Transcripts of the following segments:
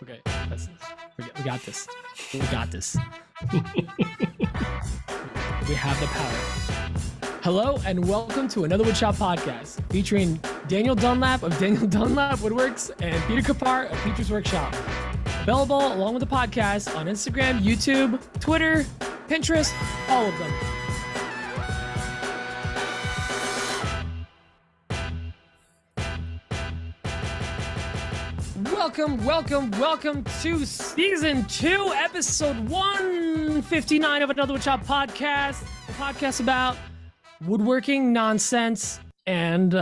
Okay, we got this. We got this. We have the power. Hello and welcome to another Woodshop podcast featuring Daniel Dunlap of Daniel Dunlap Woodworks and Peter Kapar of Peter's Workshop. Available along with the podcast on Instagram, YouTube, Twitter, Pinterest, all of them. Welcome to season 2, episode 159 of Another Woodshop podcast. A podcast about woodworking nonsense and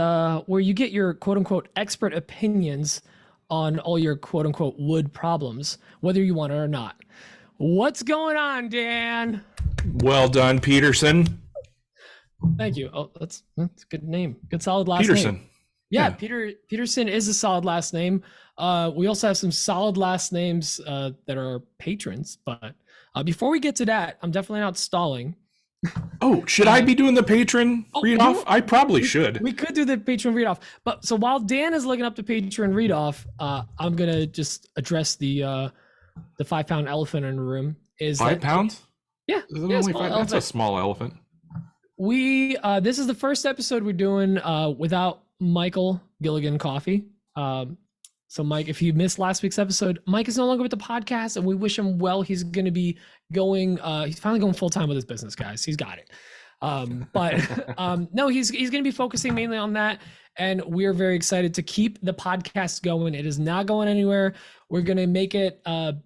where you get your quote unquote expert opinions on all your quote unquote wood problems, whether you want it or not. What's going on, Dan? Well done, Peterson. Thank you. Oh, that's a good name. Good solid last Peterson. name. Yeah, Peterson is a solid last name. We also have some solid last names that are patrons, but before we get to that, I'm definitely not stalling. Oh, should I be doing the patron read-off? I probably should. We could do the patron read-off. But so while Dan is looking up the patron read-off, I'm going to just address the 5-pound elephant in the room. Is 5 pounds? Yeah. Only 5? That's a small elephant. This is the first episode we're doing without Michael Gilligan Coffee. So Mike, if you missed last week's episode, Mike is no longer with the podcast and we wish him well. He's going to be going, he's finally going full time with his business, guys. He's got it. No, he's going to be focusing mainly on that. And we're very excited to keep the podcast going. It is not going anywhere. We're going to make it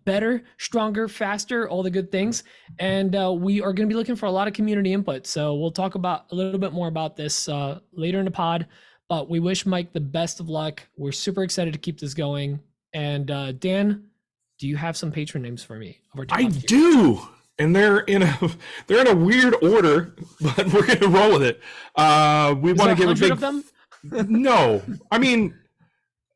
better, stronger, faster, all the good things. And we are going to be looking for a lot of community input. So we'll talk about a little bit more about this later in the pod. But we wish Mike the best of luck. We're super excited to keep this going. And Dan, do you have some patron names for me? I do, and they're in a weird order, but we're gonna roll with it. We want to give a big. Of them? No, I mean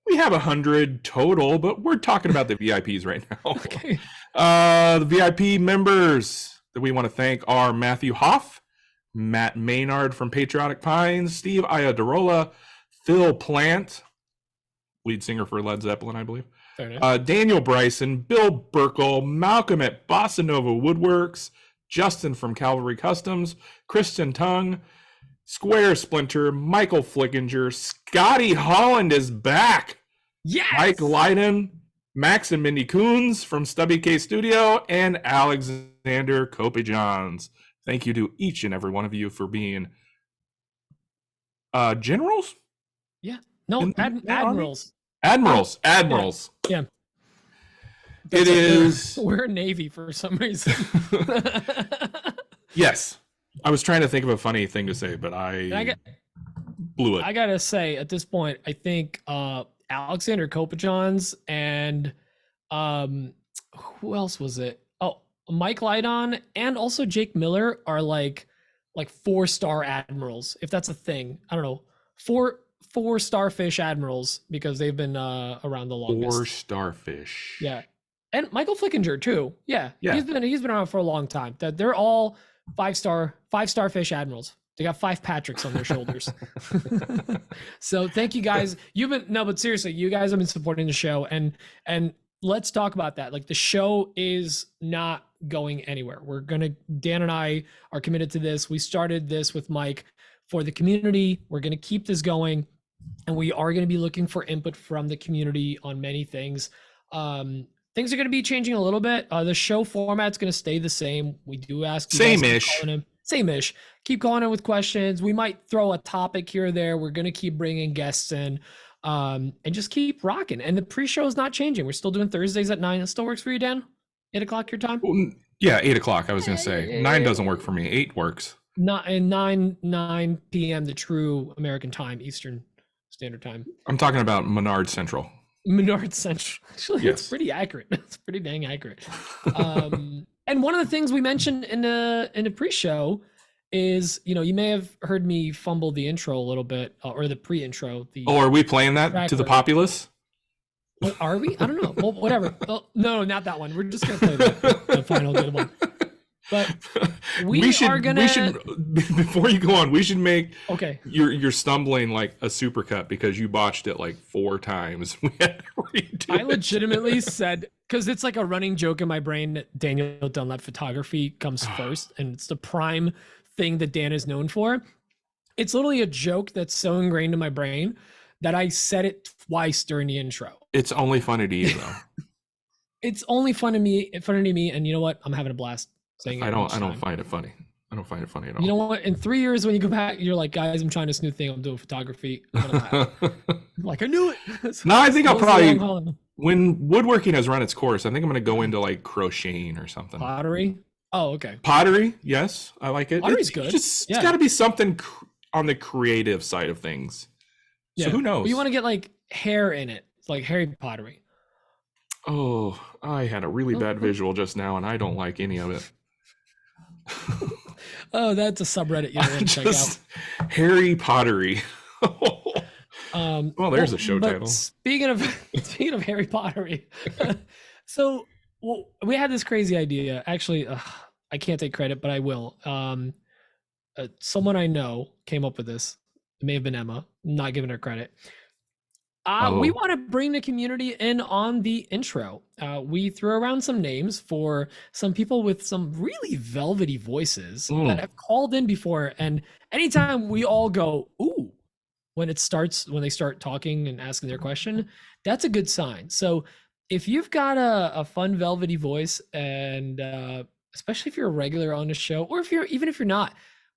we have 100 total, but we're talking about the VIPs right now. Okay. The VIP members that we want to thank are Matthew Hoff, Matt Maynard from Patriotic Pines, Steve Iadarola, Phil Plant, lead singer for Led Zeppelin, I believe, Daniel Bryson, Bill Burkle, Malcolm at Bossa Nova Woodworks, Justin from Calvary Customs, Kristen Tung, Square Splinter, Michael Flickinger, Scotty Holland is back. Yes! Mike Leiden, Max and Mindy Coons from Stubby K Studio, and Alexander Cope-Johns. Thank you to each and every one of you for being generals? Yeah. No, admirals. Admirals. Yeah. It is. We're Navy for some reason. Yes. I was trying to think of a funny thing to say, but I blew it. I got to say, at this point, I think Alexander Cope-Johns and who else was it? Mike Lydon and also Jake Miller are like 4-star admirals, if that's a thing. I don't know. Four starfish admirals because they've been around the longest. 4 starfish. Yeah. And Michael Flickinger too. Yeah. He's been around for a long time. They're all 5-star fish admirals. They got 5 Patricks on their shoulders. So thank you guys. But seriously, you guys have been supporting the show and let's talk about that. Like the show is not going anywhere. Dan and I are committed to this. We started this with Mike for the community. We're going to keep this going and we are going to be looking for input from the community on many things. Things are going to be changing a little bit. The show format's going to stay the same. We do ask you same-ish. Keep calling in with questions. We might throw a topic here or there. We're going to keep bringing guests in. And just keep rocking. And the pre-show is not changing. We're still doing Thursdays at 9. It still works for you, Dan? 8 o'clock your time? Yeah, 8 o'clock. I was going to say 9 doesn't work for me. 8 works. 9 p.m. the true American time, Eastern Standard Time. I'm talking about Menard Central. Actually, yes. It's pretty accurate. It's pretty dang accurate. And one of the things we mentioned in the pre-show is, you may have heard me fumble the intro a little bit, or the pre-intro. Are we playing that to the populace? Well, are we? I don't know. Well, whatever. Well, no, not that one. We're just going to play the final good one. But we should before you go on, we should make you're stumbling like a supercut because you botched it like 4 times. We had to I legitimately said, because it's like a running joke in my brain that Daniel Dunlap photography comes first, and it's the prime thing that Dan is known for. It's literally a joke that's so ingrained in my brain that I said it twice during the intro. It's only funny to you, though. It's only funny to me, and you know what? I'm having a blast saying it. I don't find it funny. I don't find it funny at all. You know what? In 3 years, when you go back, you're like, guys, I'm trying this new thing. I'm doing photography. Like, I knew it. No, I think I'll probably, when woodworking has run its course, I think I'm going to go into like crocheting or something. Pottery? Oh, okay. Pottery, yes, I like it. Pottery's good. It's got to be something on the creative side of things. Yeah. So who knows? But you want to get like hair in it. It's like hairy pottery. Oh, I had a really bad visual just now, and I don't like any of it. Oh, that's a subreddit you want to check out. Hairy pottery. Well, there's a show title. Speaking of Harry Pottery, so we had this crazy idea. Actually, I can't take credit, but I will. Someone I know came up with this. It may have been Emma. I'm not giving her credit. We want to bring the community in on the intro. We threw around some names for some people with some really velvety voices that have called in before. And anytime we all go, ooh, when they start talking and asking their question, that's a good sign. So if you've got a fun velvety voice, and especially if you're a regular on the show, or even if you're not,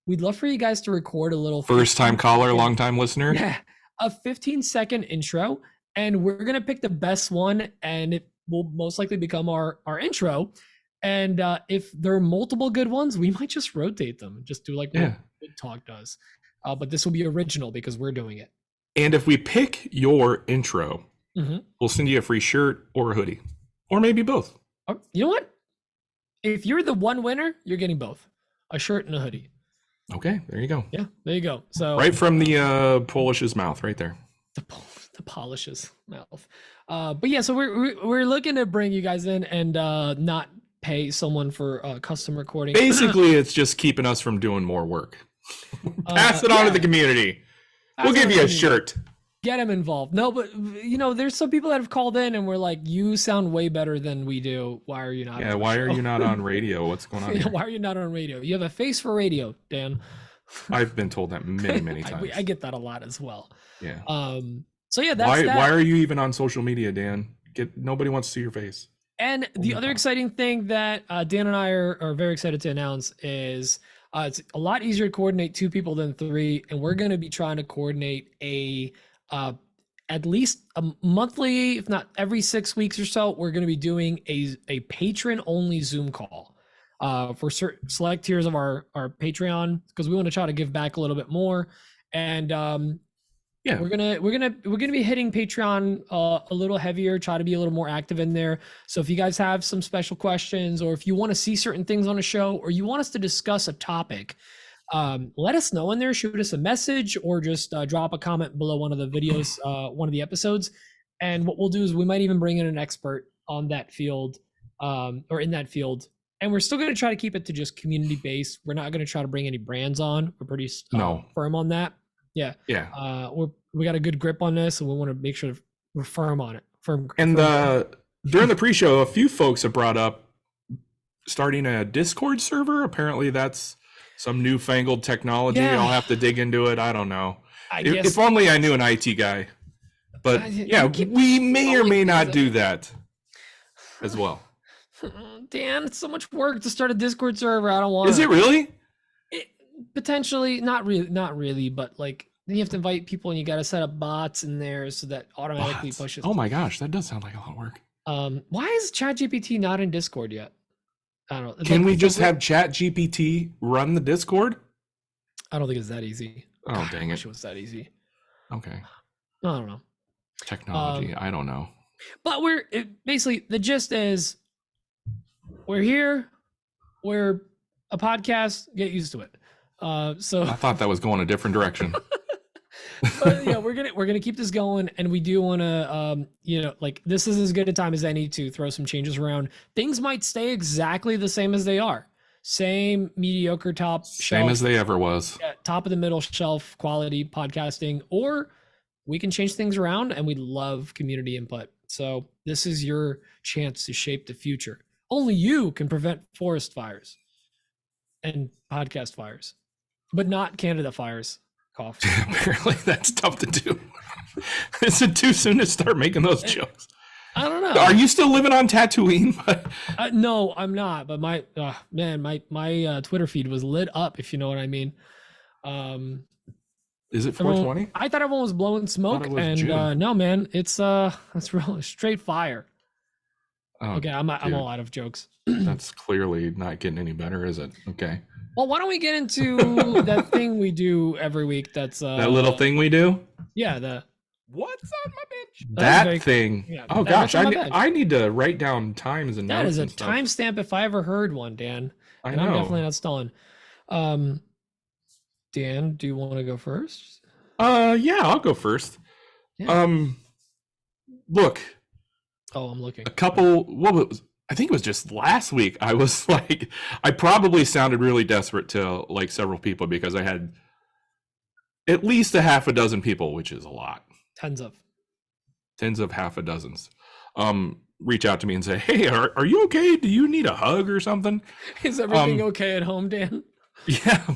we'd love for you guys to record a little first-time caller, long-time listener. Yeah. A 15-second intro, and we're gonna pick the best one, and it will most likely become our intro. And if there are multiple good ones, we might just rotate them, just do like what Good Talk does. But this will be original because we're doing it. And if we pick your intro, we'll send you a free shirt or a hoodie, or maybe both. You know what? If you're the one winner, you're getting both, a shirt and a hoodie. Okay, there you go. Yeah, there you go. So right from the Polish's mouth, right there. The Polish's mouth. But yeah, so we're looking to bring you guys in and not pay someone for custom recording. Basically, it's just keeping us from doing more work. Pass it on to the community. We'll give you a shirt. Get them involved. No, but there's some people that have called in and we're like, you sound way better than we do. Why are you not? Yeah, why are you not on radio? What's going on? Why are you not on radio? You have a face for radio, Dan. I've been told that many times. I get that a lot as well. Yeah. So yeah, that's why are you even on social media, Dan? Nobody wants to see your face. And the other exciting thing that Dan and I are very excited to announce is it's a lot easier to coordinate 2 people than 3, and we're going to be trying to coordinate at least a monthly, if not every 6 weeks or so, we're going to be doing a patron only Zoom call for certain select tiers of our Patreon, because we want to try to give back a little bit more. And we're gonna be hitting Patreon a little heavier, try to be a little more active in there. So if you guys have some special questions, or if you want to see certain things on a show, or you want us to discuss a topic, let us know in there. Shoot us a message, or just drop a comment below one of the videos, one of the episodes. And what we'll do is we might even bring in an expert on that field, or in that field. And we're still going to try to keep it to just community based. We're not going to try to bring any brands on. We're pretty firm on that. Yeah. Yeah. We got a good grip on this, and we want to make sure we're firm on it. And during the pre-show, a few folks have brought up starting a Discord server. Apparently that's some newfangled technology. Yeah. I'll have to dig into it. I don't know. Guess, if only I knew an IT guy. But we may or may not do that as well. Dan, it's so much work to start a Discord server. I don't want. Is it really? Potentially, not really, but like then you have to invite people, and you got to set up bots in there so that automatically pushes. Oh my gosh, that does sound like a lot of work. Why is ChatGPT not in Discord yet? I don't know. Can we just have ChatGPT run the Discord? I don't think it's that easy. Oh, God, dang I it. wish it was that easy. Okay. I don't know. Technology, I don't know. But basically, the gist is we're here. We're a podcast. Get used to it. So I thought that was going a different direction. But yeah, we're gonna keep this going, and we do want to like this is as good a time as any to throw some changes around. Things might stay exactly the same as they are, same mediocre same as they ever was, top of the middle shelf quality podcasting, or we can change things around, and we love community input. So this is your chance to shape the future. Only you can prevent forest fires and podcast fires, but not Canada fires. Cough. Apparently that's tough to do. Is it too soon to start making those jokes? I don't know. Are you still living on Tatooine? No, I'm not. But my Twitter feed was lit up, if you know what I mean. Is it 420? I thought everyone was blowing smoke, and no, man, it's real straight fire. Okay, I'm all out of jokes. That's clearly not getting any better, is it? Okay. Well, why don't we get into that thing we do every week? That's that little thing we do. Yeah, the what's on my bench? That thing. Yeah, oh gosh, I need to write down times and that notes. That is a timestamp if I ever heard one, Dan. I know. I'm definitely not stalling. Dan, do you want to go first? Yeah, I'll go first. Yeah. Look. Oh, I'm looking. I think it was just last week. I was like, I probably sounded really desperate to like several people because I had at least a half a dozen people, which is a lot. Tens of half a dozens. Reach out to me and say, hey, are you okay? Do you need a hug or something? Is everything okay at home, Dan? Yeah.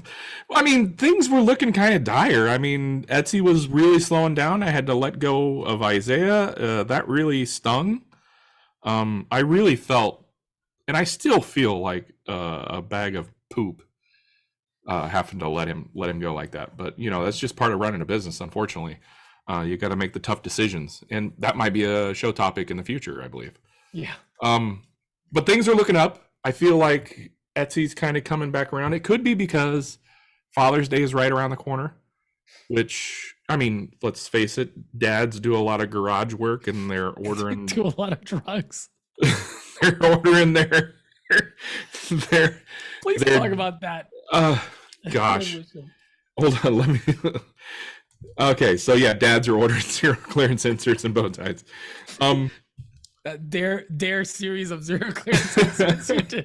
I mean, things were looking kind of dire. I mean, Etsy was really slowing down. I had to let go of Isaiah. That really stung. I really felt, and I still feel like a bag of poop having to let him go like that. But, you know, that's just part of running a business, unfortunately. You got to make the tough decisions. And that might be a show topic in the future, I believe. Yeah. But things are looking up. I feel like Etsy's kind of coming back around. It could be because Father's Day is right around the corner, which, I mean, let's face it, dads do a lot of garage work and they're ordering... do a lot of drugs. They're ordering their... Please talk about that. Gosh. Hold on, let me... Okay, so yeah, dads are ordering zero clearance inserts and bow ties. Their series of zero clearance inserts.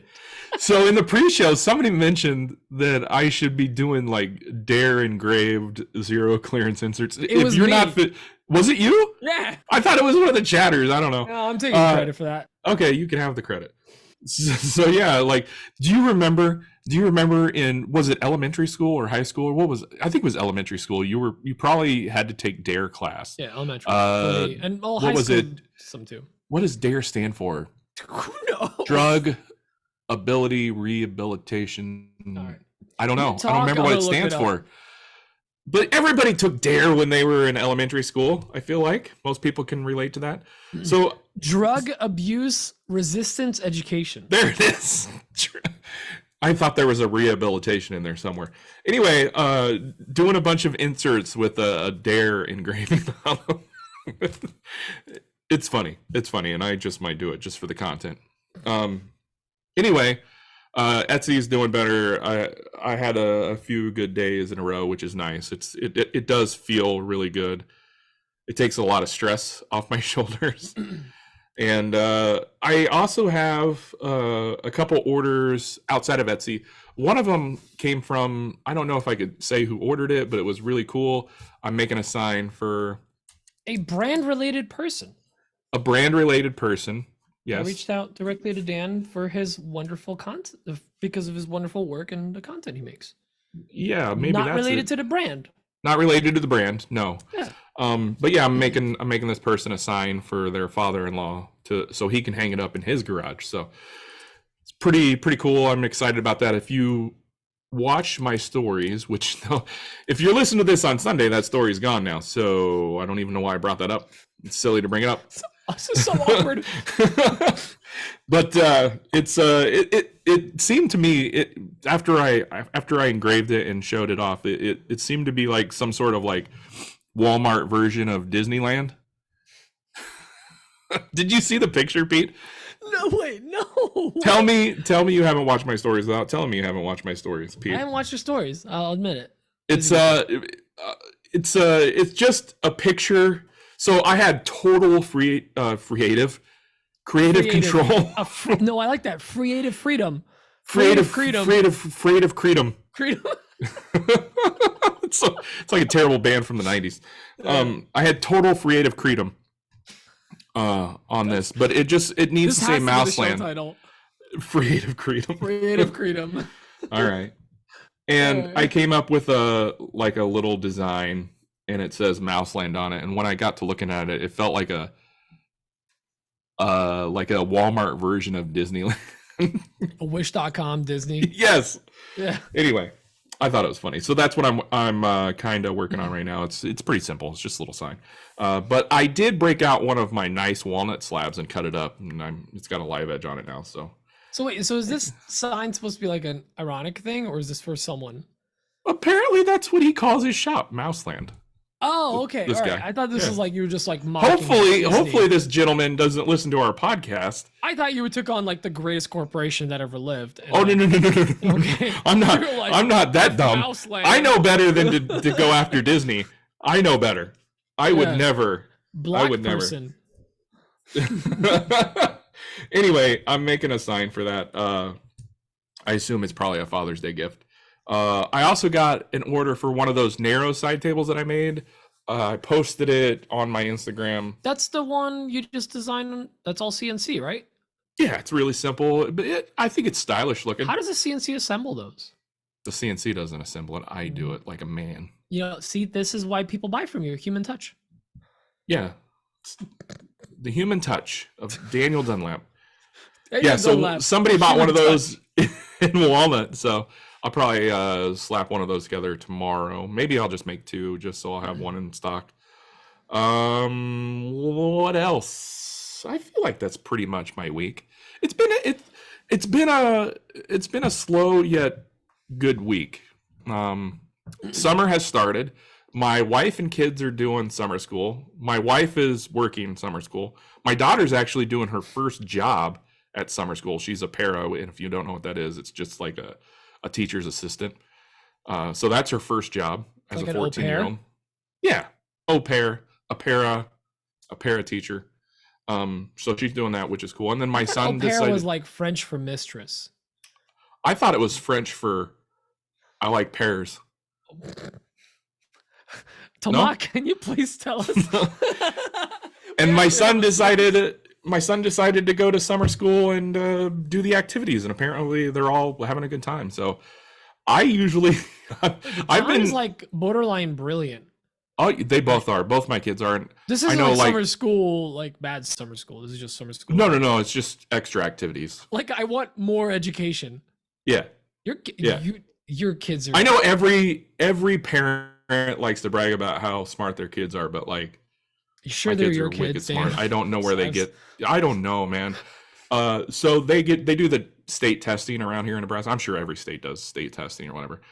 So in the pre-show, somebody mentioned that I should be doing like D.A.R.E engraved zero clearance inserts. Was it you? Yeah. I thought it was one of the chatters. I don't know. No, I'm taking credit for that. Okay, you can have the credit. So yeah, like, do you remember was it elementary school or high school, or what was it? I think it was elementary school. You probably had to take D.A.R.E class. Yeah, elementary. And what high was school, it? Some too. What does D.A.R.E stand for? Who knows? Drug ability rehabilitation. Right. I don't know. I don't remember what it stands for. But everybody took D.A.R.E when they were in elementary school. I feel like most people can relate to that. So drug abuse resistance education. There it is. I thought there was a rehabilitation in there somewhere. Anyway, doing a bunch of inserts with a D.A.R.E engraving on them. It's funny, and I just might do it just for the content. Anyway, Etsy's doing better. I had a few good days in a row, which is nice. It does feel really good. It takes a lot of stress off my shoulders. And I also have a couple orders outside of Etsy. One of them came from, I don't know if I could say who ordered it, but it was really cool. I'm making a sign for a brand-related person. A brand-related person, yes. I reached out directly to Dan for his wonderful content, because of his wonderful work and the content he makes. Yeah, maybe not that's related to the brand. Not related to the brand, no. Yeah. But yeah, I'm making this person a sign for their father-in-law so he can hang it up in his garage. So it's pretty cool. I'm excited about that. If you watch my stories, which if you're listening to this on Sunday, that story's gone now. So I don't even know why I brought that up. It's silly to bring it up. This is so awkward. But it seemed to me after I engraved it and showed it off, it seemed to be like some sort of like Walmart version of Disneyland. Did you see the picture, Pete? No, wait, no. Tell me you haven't watched my stories without telling me you haven't watched my stories, Pete. I haven't watched your stories. I'll admit it. It's just a picture. So I had total creative control. No, I like that. Freative freedom. Freedom. Creedom. It's like a terrible band from the 90s. I had total creative freedom. on this, but it needs to say Mouseland. Freative Creedom. Freative Creedom. All right. And I came up with a little design, and it says Mouseland on it. And when I got to looking at it, it felt like a Walmart version of Disneyland. A Wish.com Disney. Yes. Yeah. Anyway, I thought it was funny. So that's what I'm kind of working on right now. It's pretty simple. It's just a little sign. But I did break out one of my nice walnut slabs and cut it up, and it's got a live edge on it now. So wait, so is this sign supposed to be like an ironic thing, or is this for someone? Apparently, that's what he calls his shop, Mouseland. Oh, okay. This guy. I thought this was like you were just like mocking Hopefully this gentleman doesn't listen to our podcast. I thought you took on like the greatest corporation that ever lived. Oh, no. Okay. I'm not that dumb. Mouseland. I know better than to go after Disney. I know better. I would never. Person. Anyway, I'm making a sign for that. I assume it's probably a Father's Day gift. I also got an order for one of those narrow side tables that I made. I posted it on my Instagram. That's the one you just designed. That's all CNC, right? Yeah, it's really simple, but I think it's stylish looking. How does a CNC assemble those? The CNC doesn't assemble it. I do it like a man. See, this is why people buy from you, human touch. Yeah. It's the human touch of Daniel Dunlap. So somebody bought one of those in walnut, so I'll probably slap one of those together tomorrow. Maybe I'll just make two, just so I'll have one in stock. What else? I feel like that's pretty much my week. It's been a slow yet good week. Summer has started. My wife and kids are doing summer school. My wife is working summer school. My daughter's actually doing her first job at summer school. She's a para, and if you don't know what that is, it's just like a teacher's assistant. So that's her first job as like a 14-year-old. Yeah, au pair, a para teacher. So she's doing that, which is cool. And then my son decided was like French for mistress. I thought it was French for I like pears. Tomas, can you please tell us? And my son decided to go to summer school and do the activities, and apparently they're all having a good time. So I usually I've been like borderline brilliant. Oh, they both are. Both my kids are. This isn't like summer school, like bad summer school. This is just summer school. No. It's just extra activities. Like I want more education. Yeah. Your kids are. I know every parent likes to brag about how smart their kids are, but like, you sure they're your kids? Smart. I don't know where they get. I don't know, man. So they do the state testing around here in Nebraska. I'm sure every state does state testing or whatever.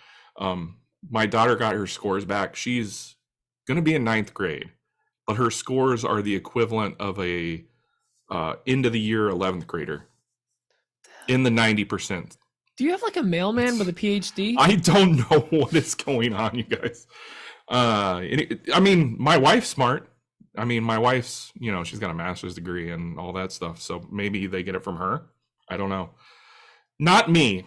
My daughter got her scores back. She's going to be in 9th grade, but her scores are the equivalent of a end of the year 11th grader in the 90%. Do you have like a mailman with a PhD? I don't know what is going on, you guys. I mean, my wife's smart. I mean, my wife's, she's got a master's degree and all that stuff. So maybe they get it from her. I don't know. Not me.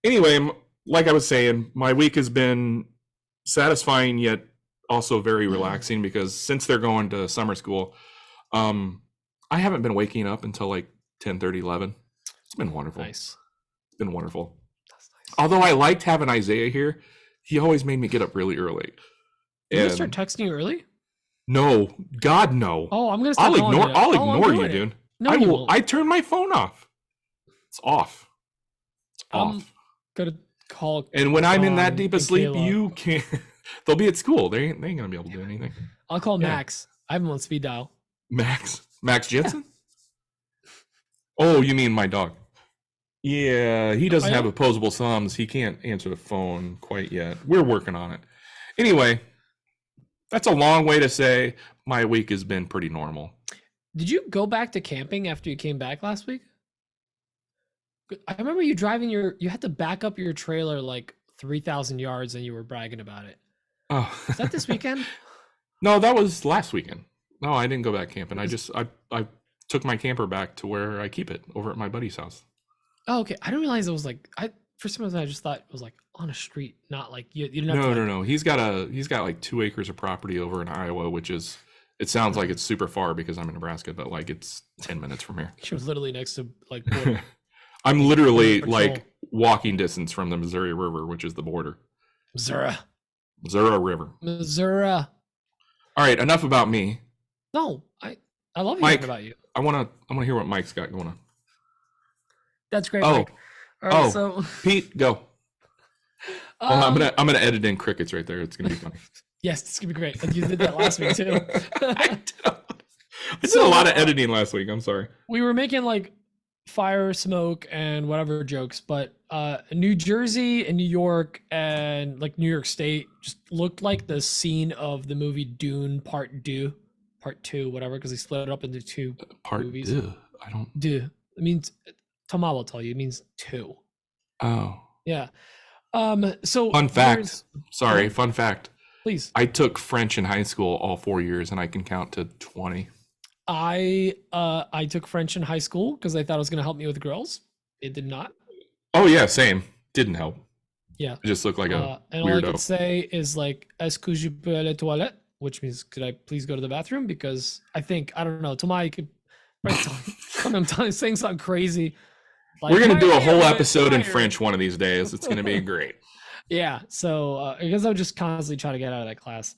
Anyway, like I was saying, my week has been satisfying yet also very relaxing because since they're going to summer school, I haven't been waking up until like 10:30, 11. It's been wonderful. Nice. It's been wonderful. That's nice. Although I liked having Isaiah here, he always made me get up really early. Did you start texting you early? No, God, no. Oh, I'm gonna start I'll ignore you, dude. No, I turn my phone off. It's off. It's off. I'm gonna call. And when I'm in that deep of sleep, you can't. They'll be at school. They ain't gonna be able to do anything. I'll call Max. I have him on speed dial. Max Jensen? Oh, you mean my dog? Yeah, he doesn't have opposable thumbs. He can't answer the phone quite yet. We're working on it. Anyway, that's a long way to say my week has been pretty normal. Did you go back to camping after you came back last week? I remember you driving you had to back up your trailer like 3,000 yards and you were bragging about it. Oh. Is that this weekend? No, that was last weekend. No, I didn't go back camping. I took my camper back to where I keep it over at my buddy's house. Oh, okay. I didn't realize it was like for some reason I just thought it was like on a street, not like you didn't have No. He's got like 2 acres of property over in Iowa, which is It sounds like it's super far because I'm in Nebraska, but like it's 10 minutes from here. She was literally next to like border. I'm literally like walking distance from the Missouri River, which is the border. Missouri River. Missouri. All right, enough about me. No, I love Mike, hearing about you. I wanna hear what Mike's got going on. That's great, Mike. All right, so Pete, go. I'm gonna edit in crickets right there. It's gonna be funny. Yes, it's gonna be great. You did that last week too. I did a lot of editing last week. I'm sorry. We were making like fire, smoke, and whatever jokes, but New Jersey and New York and like New York State just looked like the scene of the movie Dune Part 2, whatever, because they split it up into two movies. I don't. Deux. It means Tama will tell you. It means two. Oh. Yeah. So fun fact. Sorry, fun fact. Please. I took French in high school all 4 years, and I can count to 20. I took French in high school because I thought it was going to help me with girls. It did not. Oh yeah, same. Didn't help. Yeah. It just looked like a and weirdo. all I could say is like, "Est-ce que je peux aller aux toilettes?" Which means, could I please go to the bathroom? Because I don't know. Tamai could. I'm saying something crazy. Like, we're gonna do a whole episode in French one of these days. It's gonna be great. Yeah. So I guess I would just constantly try to get out of that class.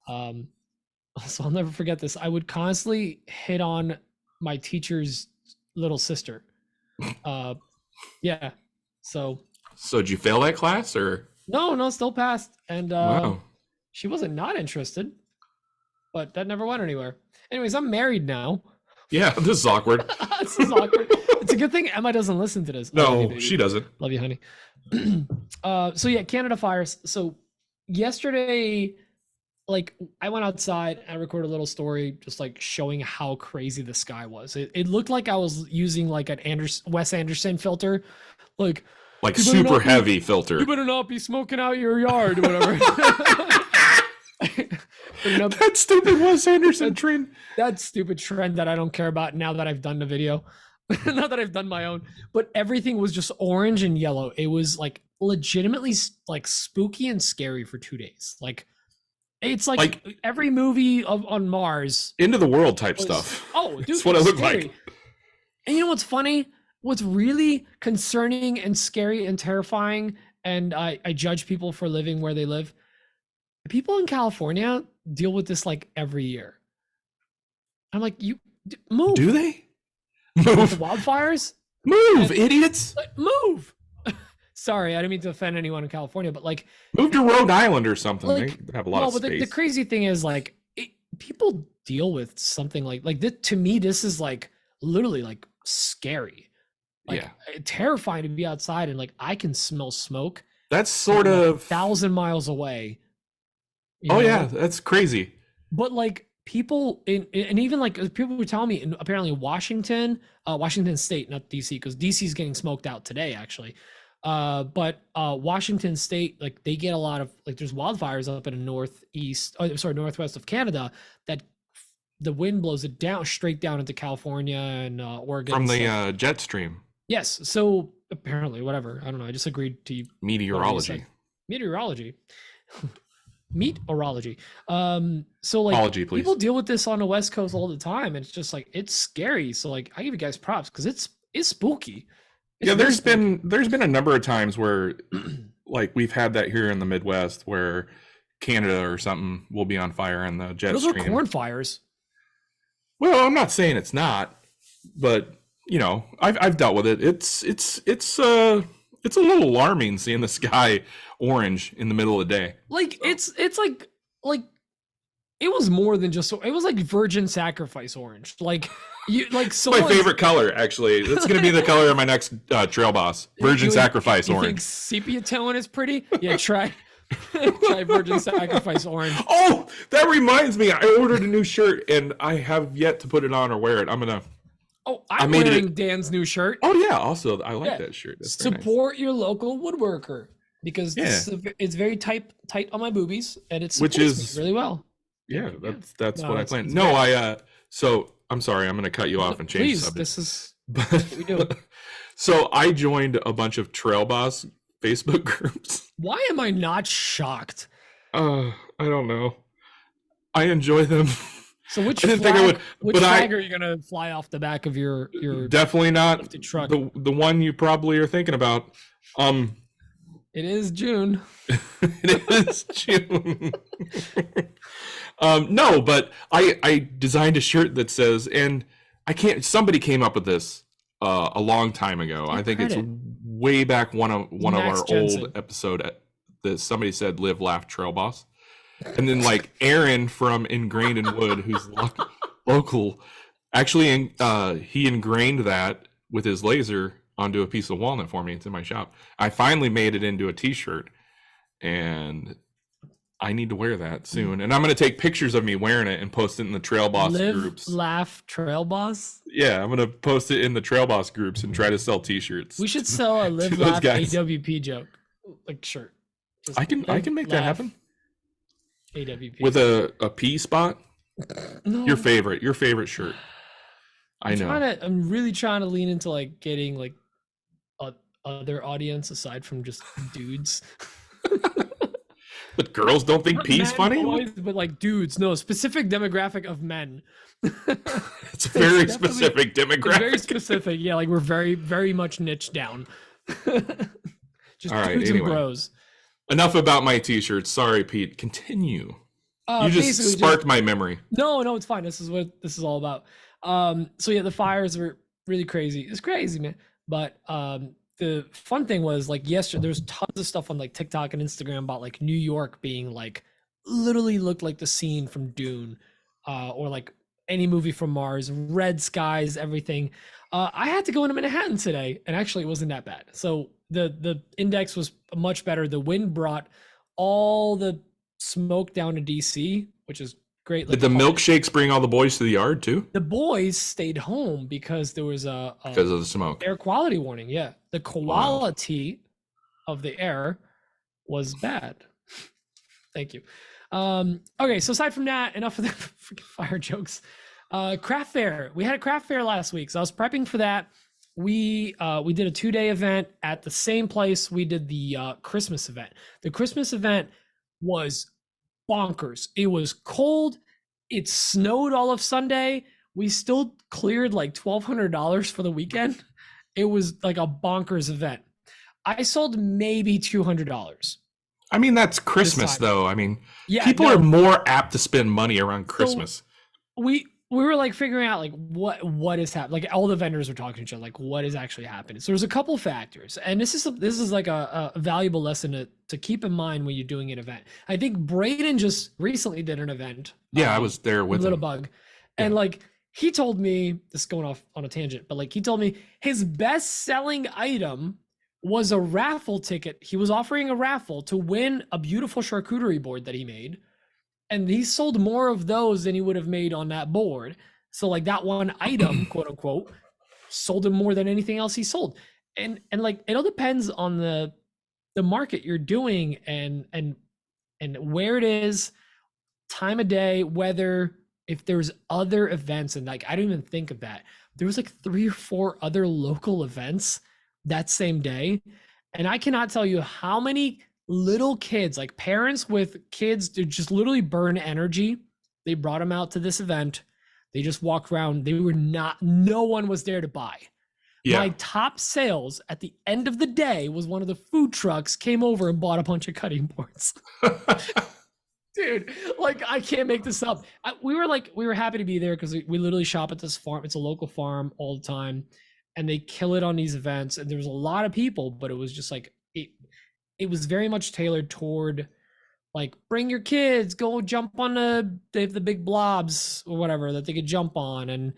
So I'll never forget this. I would constantly hit on my teacher's little sister. Yeah. So did you fail that class or? No, still passed. And wow. She wasn't not interested, but that never went anywhere. Anyways, I'm married now. Yeah, this is awkward. This is awkward. It's a good thing Emma doesn't listen to this. No, she doesn't. Love you, honey. So yeah, Canada fires. So yesterday, like I went outside and I recorded a little story just like showing how crazy the sky was. It looked like I was using like an Wes Anderson filter, like super heavy filter. You better not be smoking out your yard or whatever. That stupid Wes Anderson trend. That stupid trend that I don't care about now that I've done the video. Now that I've done my own. But everything was just orange and yellow. It was like legitimately like spooky and scary for 2 days. Like it's like every movie on Mars. End of the world type stuff. Oh, dude. That's what it looked like. And you know what's funny? What's really concerning and scary and terrifying, and I judge people for living where they live. People in California deal with this like every year. I'm like, you move. Do they? Move. The wildfires? Move, idiots. Move. Sorry, I didn't mean to offend anyone in California, but like move to Rhode Island or something. Like, they have a lot of space. But the crazy thing is like people deal with something like this. To me, this is like literally like scary. Like, yeah. Terrifying to be outside and like I can smell smoke. That's sort of 1,000 miles away. Oh yeah, that's crazy. But like people and even like people were telling me, apparently Washington State, not DC, because DC is getting smoked out today actually. But Washington State, like they get a lot of like there's wildfires up in the northwest of Canada that the wind blows it down straight down into California and Oregon from the jet stream. Yes. So apparently, whatever. I don't know. I just agreed to meteorology. Meteorology. So like Apology, please. People deal with this on the West Coast all the time, and it's just like it's scary. So like I give you guys props because it's spooky. There's been a number of times where like we've had that here in the Midwest where Canada or something will be on fire in the jet stream. Those are corn fires. Well, I'm not saying it's not, but you know, I've dealt with it. It's a little alarming seeing the sky orange in the middle of the day. Like it's like it was more than just it was like virgin sacrifice orange. Like you like so my favorite color actually. That's gonna be the color of my next trail boss. Virgin sacrifice orange. You think sepia tone is pretty? Yeah, try virgin sacrifice orange. Oh, that reminds me. I ordered a new shirt and I have yet to put it on or wear it. I'm wearing Dan's new shirt. Oh yeah, also I like that shirt. That's support your local woodworker because it's very tight on my boobies and it's really well. Yeah, that's what I planned. No, so I'm sorry, I'm going to cut you off and change subject. This is what we do. So I joined a bunch of Trail Boss Facebook groups. Why am I not shocked? I don't know. I enjoy them. So which I didn't flag, think I would, which flag are you gonna fly off the back of your definitely not truck? the one you probably are thinking about. It is June. It is June. No, but I designed a shirt that says, and somebody came up with this a long time ago. I think it's way back one of our old episode that somebody said live, laugh, trail boss. And then like Aaron from Ingrained in Wood, who's local, actually he ingrained that with his laser onto a piece of walnut for me. It's in my shop. I finally made it into a t-shirt, and I need to wear that soon. And I'm going to take pictures of me wearing it and post it in the Trail Boss groups. Laugh, Trail Boss? Yeah, I'm going to post it in the Trail Boss groups and try to sell t-shirts. We should sell a Live, Laugh, AWP joke. Like shirt. I can make that happen. AWP. With a P spot? No. Your favorite shirt. I'm really trying to lean into like getting like other audience aside from just dudes. But girls don't think P's funny? Boys, but like dudes, no, specific demographic of men. It's a very specific demographic. Very specific, yeah. Like we're very, very much niched down. Just all right, dudes anyway. and bros. Enough about my t-shirts. Sorry, Pete. Continue. You just sparked my memory. No, it's fine. This is what this is all about. So yeah, the fires were really crazy. It's crazy, man. But the fun thing was like yesterday, there's tons of stuff on like TikTok and Instagram about like New York being like literally looked like the scene from Dune, or like any movie from Mars, red skies, everything. I had to go into Manhattan today, and actually it wasn't that bad. So the index was much better. The wind brought all the smoke down to DC, which is great. Did the milkshakes bring all the boys to the yard too? The boys stayed home because there was because of the smoke. Air quality warning. Yeah, the quality of the air was bad. Thank you. Okay, so aside from that, enough of the freaking fire jokes. Craft fair. We had a craft fair last week, so I was prepping for that. We did a 2-day event at the same place we did the Christmas event. The Christmas event was bonkers. It was cold. It snowed all of Sunday. We still cleared like $1,200 for the weekend. It was like a bonkers event. I sold maybe $200. I mean, that's Christmas though. I mean, people are more apt to spend money around Christmas. So we were like figuring out like what is happening. Like all the vendors were talking to each other, like what is actually happening. So there's a couple factors, and this is like a valuable lesson to keep in mind when you're doing an event. I think Braden just recently did an event. Yeah, I was there with Little Bug, and like he told me, this is going off on a tangent, but like he told me his best selling item was a raffle ticket. He was offering a raffle to win a beautiful charcuterie board that he made. And he sold more of those than he would have made on that board. So like that one item, quote unquote, sold him more than anything else he sold. And like it all depends on the market you're doing and where it is, time of day, weather, if there's other events. And like I didn't even think of that. There was like 3 or 4 other local events that same day. And I cannot tell you how many little kids, like parents with kids, to just literally burn energy. They brought them out to this event. They just walked around. No one was there to buy. Yeah. My top sales at the end of the day was one of the food trucks came over and bought a bunch of cutting boards. Dude, like I can't make this up. We were happy to be there because we literally shop at this farm. It's a local farm all the time, and they kill it on these events. And there was a lot of people, but it was just like it was very much tailored toward like bring your kids, go jump on the big blobs or whatever that they could jump on and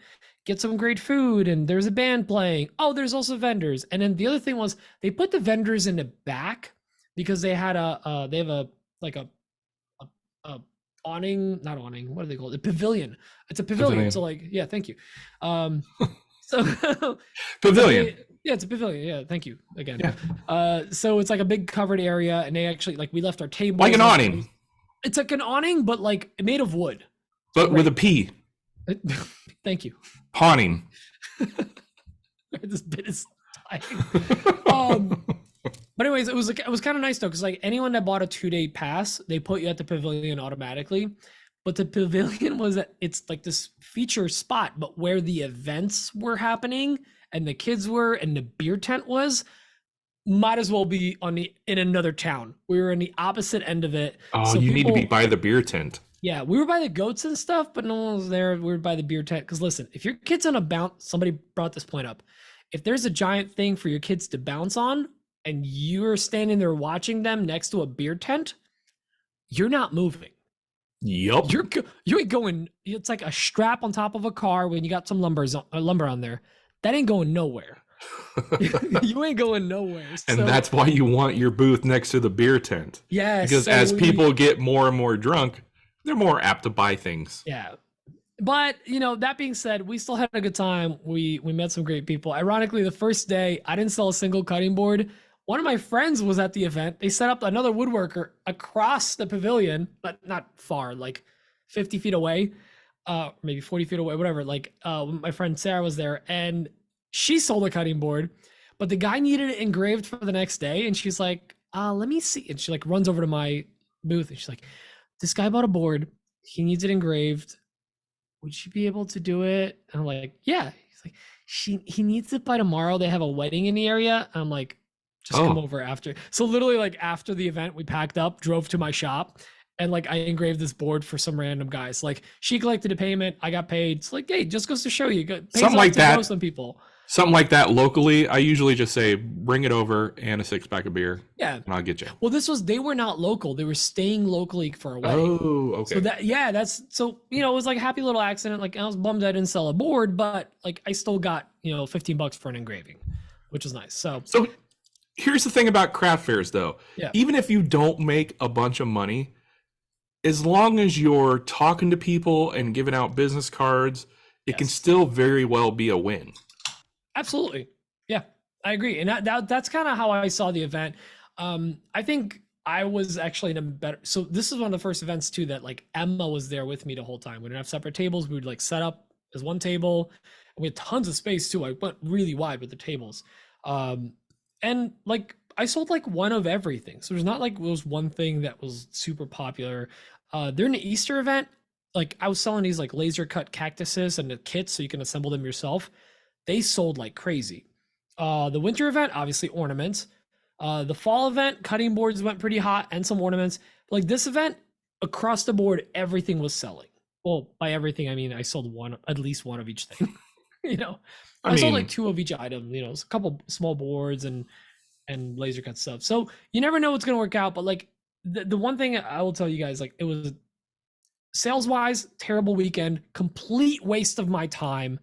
get some great food. And there's a band playing. Oh, there's also vendors. And then the other thing was they put the vendors in the back because they had a awning, not awning. What do they call it? A pavilion. It's a pavilion. So like, yeah, thank you. So pavilion. Yeah, it's a pavilion. Yeah, thank you again. Yeah. So it's like a big covered area, and they actually like we left our table like an awning. It's like an awning, but like made of wood. But with a P. Thank you. Pawning. This bit is dying. But anyways, it was kind of nice though, because like anyone that bought a 2-day pass, they put you at the pavilion automatically. but the pavilion it's like this feature spot, but where the events were happening and the kids were and the beer tent was, might as well be in another town. We were in the opposite end of it. Oh, so you need to be by the beer tent. Yeah, we were by the goats and stuff, but no one was there. We were by the beer tent. Because listen, if your kid's on a bounce, somebody brought this point up. If there's a giant thing for your kids to bounce on and you're standing there watching them next to a beer tent, you're not moving. Yep. You ain't going. It's like a strap on top of a car when you got some lumber on there. That ain't going nowhere. You ain't going nowhere. And that's why you want your booth next to the beer tent. Yes. Because as people get more and more drunk, they're more apt to buy things. Yeah. But, that being said, we still had a good time. We met some great people. Ironically, the first day, I didn't sell a single cutting board. One of my friends was at the event. They set up another woodworker across the pavilion, but not far, like 50 feet away, maybe 40 feet away, whatever. Like my friend Sarah was there, and she sold a cutting board, but the guy needed it engraved for the next day. And she's like, let me see. And she like runs over to my booth and she's like, this guy bought a board. He needs it engraved. Would she be able to do it? And I'm like, yeah. He's like, he needs it by tomorrow. They have a wedding in the area. And I'm like, just come over after. So literally like after the event, we packed up, drove to my shop, and like I engraved this board for some random guys. Like she collected a payment, I got paid. It's like, hey, just goes to show you. Something like that. Some people. Something like that locally, I usually just say, bring it over and a 6-pack of beer. Yeah. And I'll get you. Well, they were not local. They were staying locally for a wedding. Oh, okay. So it was like a happy little accident. Like I was bummed I didn't sell a board, but like I still got, $15 for an engraving, which was nice. So here's the thing about craft fairs though. Yeah. Even if you don't make a bunch of money, as long as you're talking to people and giving out business cards, it can still very well be a win. Absolutely. Yeah, I agree. And that's kind of how I saw the event. I think I was actually in a better, so this is one of the first events too, that like Emma was there with me the whole time. We didn't have separate tables. We would like set up as one table, and we had tons of space too. I went really wide with the tables. And like, I sold like one of everything. So there's not like, there was one thing that was super popular. During the Easter event, like I was selling these like laser cut cactuses and the kits so you can assemble them yourself. They sold like crazy. The winter event, obviously ornaments. The fall event, cutting boards went pretty hot and some ornaments. Like this event, across the board, everything was selling. Well, by everything, I mean, I sold at least one of each thing, I sold like 2 of each item, a couple small boards and laser cut stuff. So you never know what's going to work out. But like the one thing I will tell you guys, like it was sales wise, terrible weekend, complete waste of my time.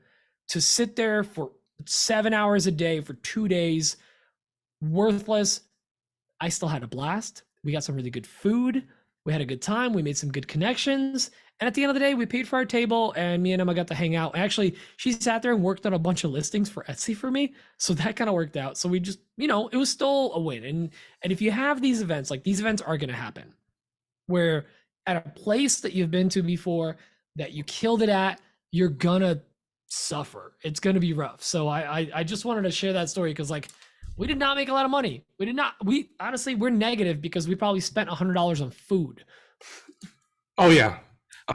To sit there for 7 hours a day for 2 days, worthless. I still had a blast. We got some really good food. We had a good time. We made some good connections. And at the end of the day, we paid for our table and me and Emma got to hang out. Actually, she sat there and worked on a bunch of listings for Etsy for me. So that kind of worked out. So we just, it was still a win. And if you have these events, like these events are going to happen where at a place that you've been to before that you killed it at, you're going to suffer. It's going to be rough. So I just wanted to share that story because like we did not make a lot of money. We honestly, we're negative because we probably spent $100 on food. Oh yeah.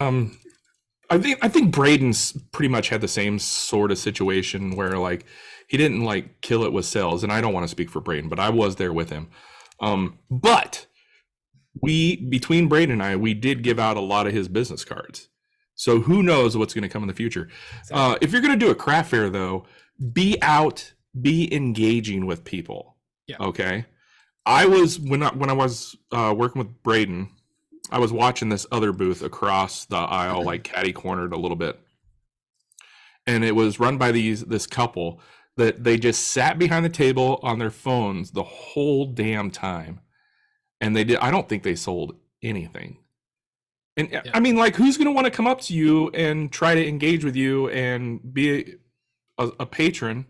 I think Braden's pretty much had the same sort of situation where like he didn't like kill it with sales, and I don't want to speak for Braden, but I was there with him. But between Braden and I, we did give out a lot of his business cards. So who knows what's going to come in the future. Exactly. If you're going to do a craft fair, though, be engaging with people. Yeah. Okay. When I was working with Braden, I was watching this other booth across the aisle, like catty cornered a little bit. And it was run by this couple that they just sat behind the table on their phones the whole damn time. And I don't think they sold anything. And yeah. I mean, like, who's going to want to come up to you and try to engage with you and be a patron,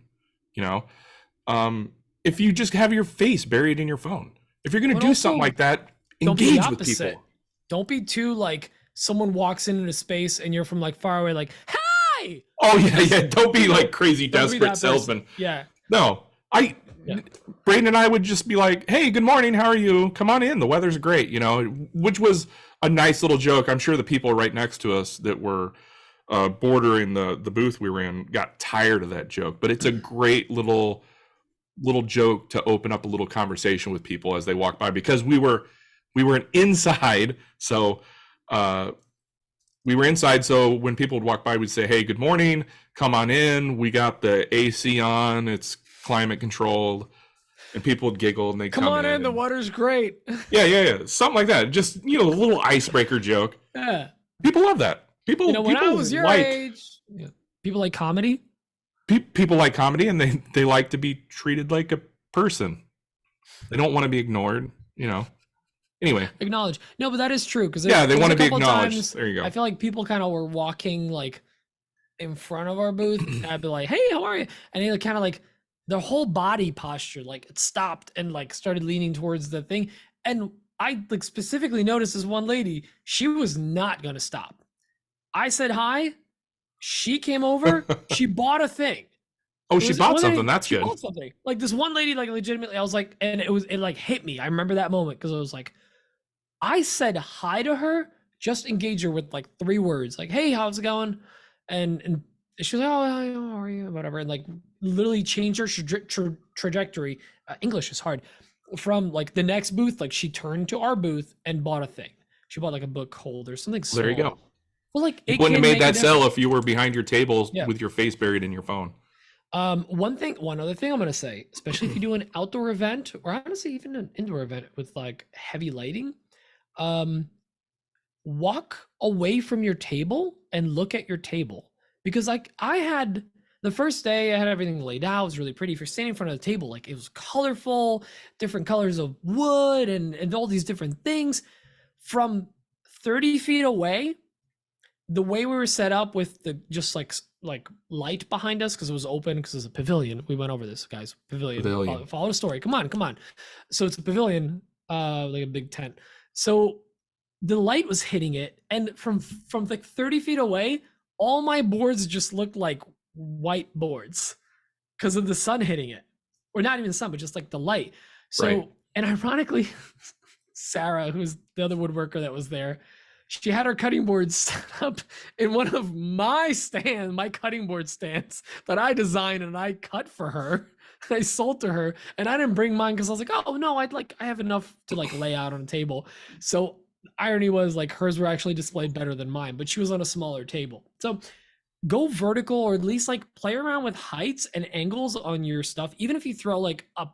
if you just have your face buried in your phone? If you're going to do something like that, engage with people. Don't be too like someone walks into a space and you're from like far away, like, hi. Oh yeah. Don't be like crazy desperate salesman. Yeah. No, Braden and I would just be like, hey, good morning, how are you? Come on in, the weather's great, which was a nice little joke. I'm sure the people right next to us that were bordering the booth we were in got tired of that joke, but it's a great little joke to open up a little conversation with people as they walk by, because we were inside, so so when people would walk by, we'd say, hey, good morning, come on in, we got the AC on, it's climate controlled, and people would giggle and they'd come on in, the water's great. Yeah, something like that, just a little icebreaker joke. Yeah, people love that. People when I was your age, people like comedy. People like comedy, and they like to be treated like a person. They don't want to be ignored, Anyway, acknowledge. No, but that is true, because they want to be acknowledged. There you go. I feel like people kind of were walking like in front of our booth, and I'd be like, "Hey, how are you?" And they kind of like their whole body posture, like it stopped and like started leaning towards the thing. And I like specifically noticed this one lady; she was not gonna stop. I said hi. She came over. She bought a thing. Oh, she bought something. That's good. She bought something. Like this one lady, like legitimately, I was like, and it like hit me. I remember that moment because I was like, I said hi to her, just engage her with like 3 words, like, hey, how's it going? And she was like, oh, how are you? Whatever. And like literally changed her trajectory. English is hard. From like the next booth, like she turned to our booth and bought a thing. She bought like a book holder, something small. There you go. Well, like you wouldn't have made that sell if you were behind your table with your face buried in your phone. One other thing I'm going to say, especially if you do an outdoor event, or honestly, even an indoor event with like heavy lighting, walk away from your table and look at your table, because like I had the first day, I had everything laid out. It was really pretty. If you're standing in front of the table, like it was colorful, different colors of wood and all these different things. From 30 feet away, the way we were set up with the just like light behind us, because it was open, because it's a pavilion. We went over this, guys. Pavilion. Follow the story. Come on. So it's a pavilion, like a big tent. So the light was hitting it, and from like 30 feet away, all my boards just looked like white boards because of the sun hitting it, or not even the sun, but just like the light. So right. And ironically, Sarah, who's the other woodworker that was there, she had her cutting board set up in one of my cutting board stands that I designed and I cut for her. I sold to her, and I didn't bring mine because I was like, oh no, I have enough to like lay out on a table. So irony was like hers were actually displayed better than mine, but she was on a smaller table. So go vertical, or at least like play around with heights and angles on your stuff. Even if you throw like a